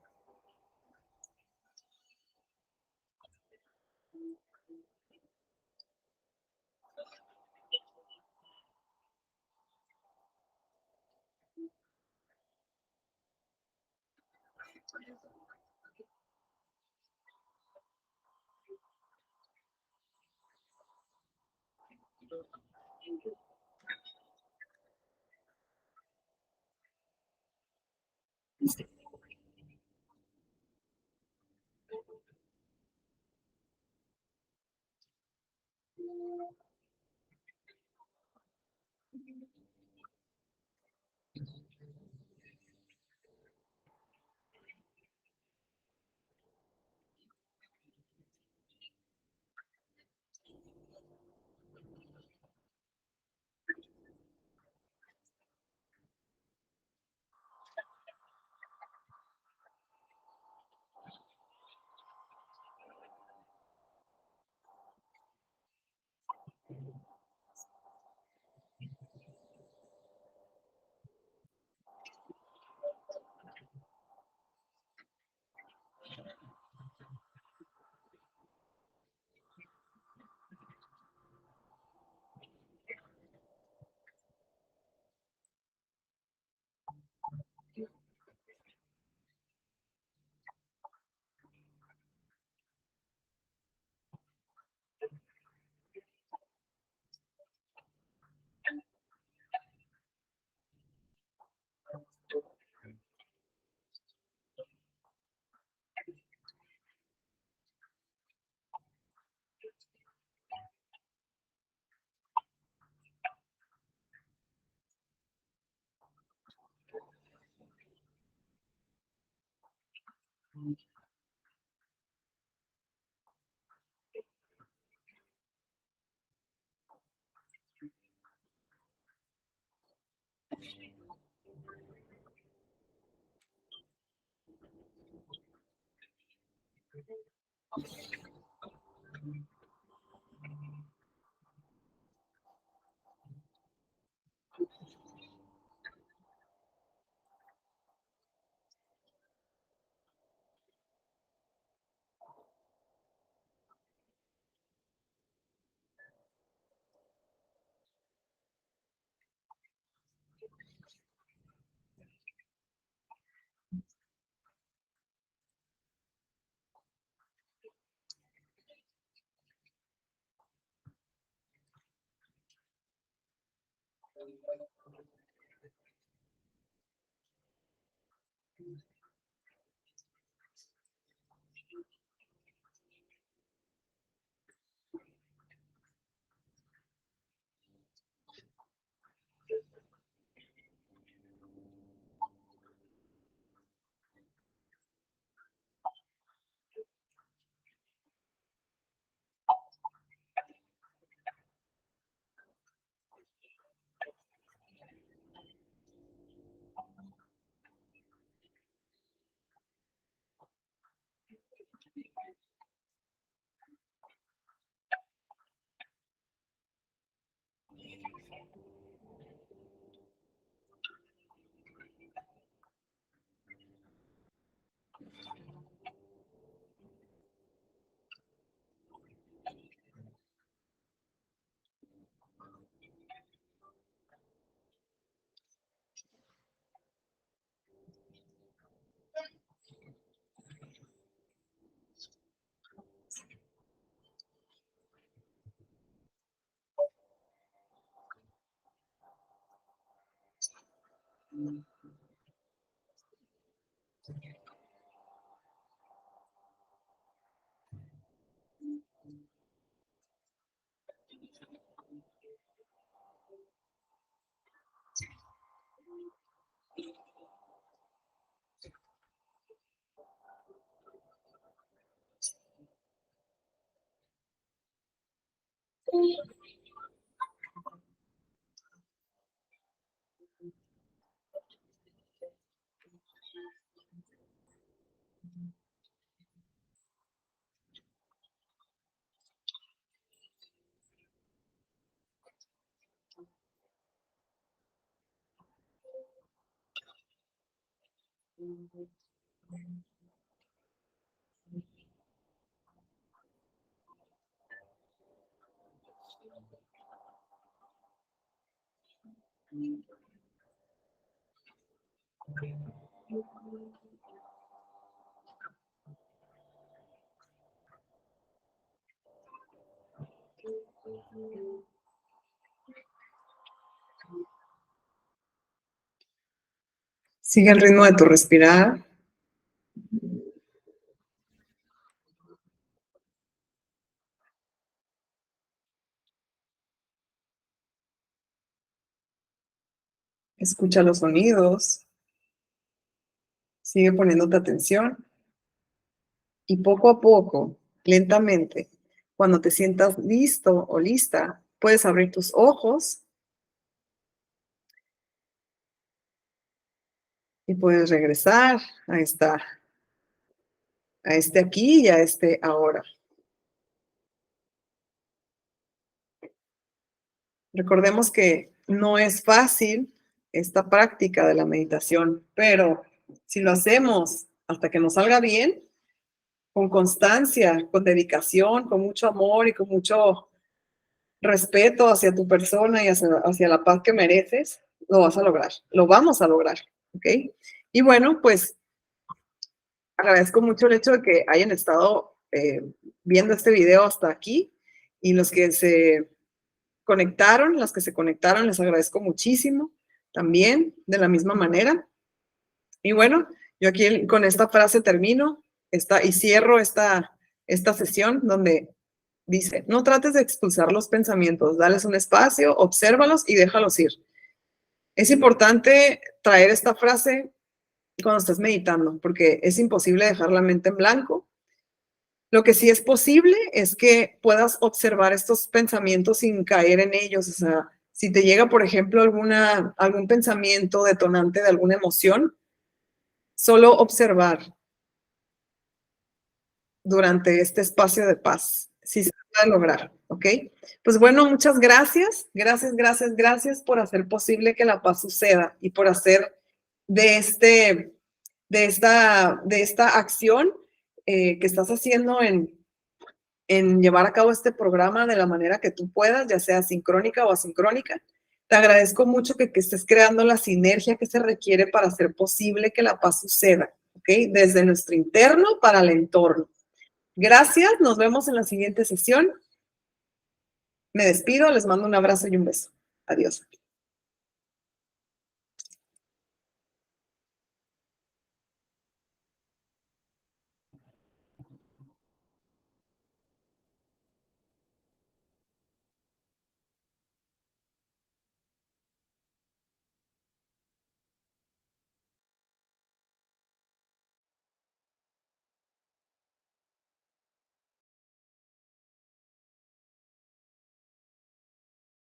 Sigue el ritmo de tu respirar. Escucha los sonidos. Sigue poniéndote atención. Y poco a poco, lentamente, cuando te sientas listo o lista, puedes abrir tus ojos y puedes regresar a este aquí y a este ahora. Recordemos que no es fácil esta práctica de la meditación, pero si lo hacemos hasta que nos salga bien, con constancia, con dedicación, con mucho amor y con mucho respeto hacia tu persona y hacia la paz que mereces, lo vas a lograr, lo vamos a lograr, ¿ok? Y bueno, pues agradezco mucho el hecho de que hayan estado viendo este video hasta aquí y los que se conectaron, las que se conectaron, les agradezco muchísimo también, de la misma manera. Y bueno, yo aquí con esta frase termino y cierro esta sesión donde dice, no trates de expulsar los pensamientos, dales un espacio, obsérvalos y déjalos ir. Es importante traer esta frase cuando estás meditando, porque es imposible dejar la mente en blanco. Lo que sí es posible es que puedas observar estos pensamientos sin caer en ellos. O sea, si te llega, por ejemplo, algún pensamiento detonante de alguna emoción, solo observar durante este espacio de paz, si se puede lograr, ¿ok? Pues bueno, muchas gracias, gracias por hacer posible que la paz suceda y por hacer de esta acción que estás haciendo en llevar a cabo este programa de la manera que tú puedas, ya sea sincrónica o asincrónica. Te agradezco mucho que estés creando la sinergia que se requiere para hacer posible que la paz suceda, ¿ok? Desde nuestro interno para el entorno. Gracias, nos vemos en la siguiente sesión. Me despido, les mando un abrazo y un beso. Adiós.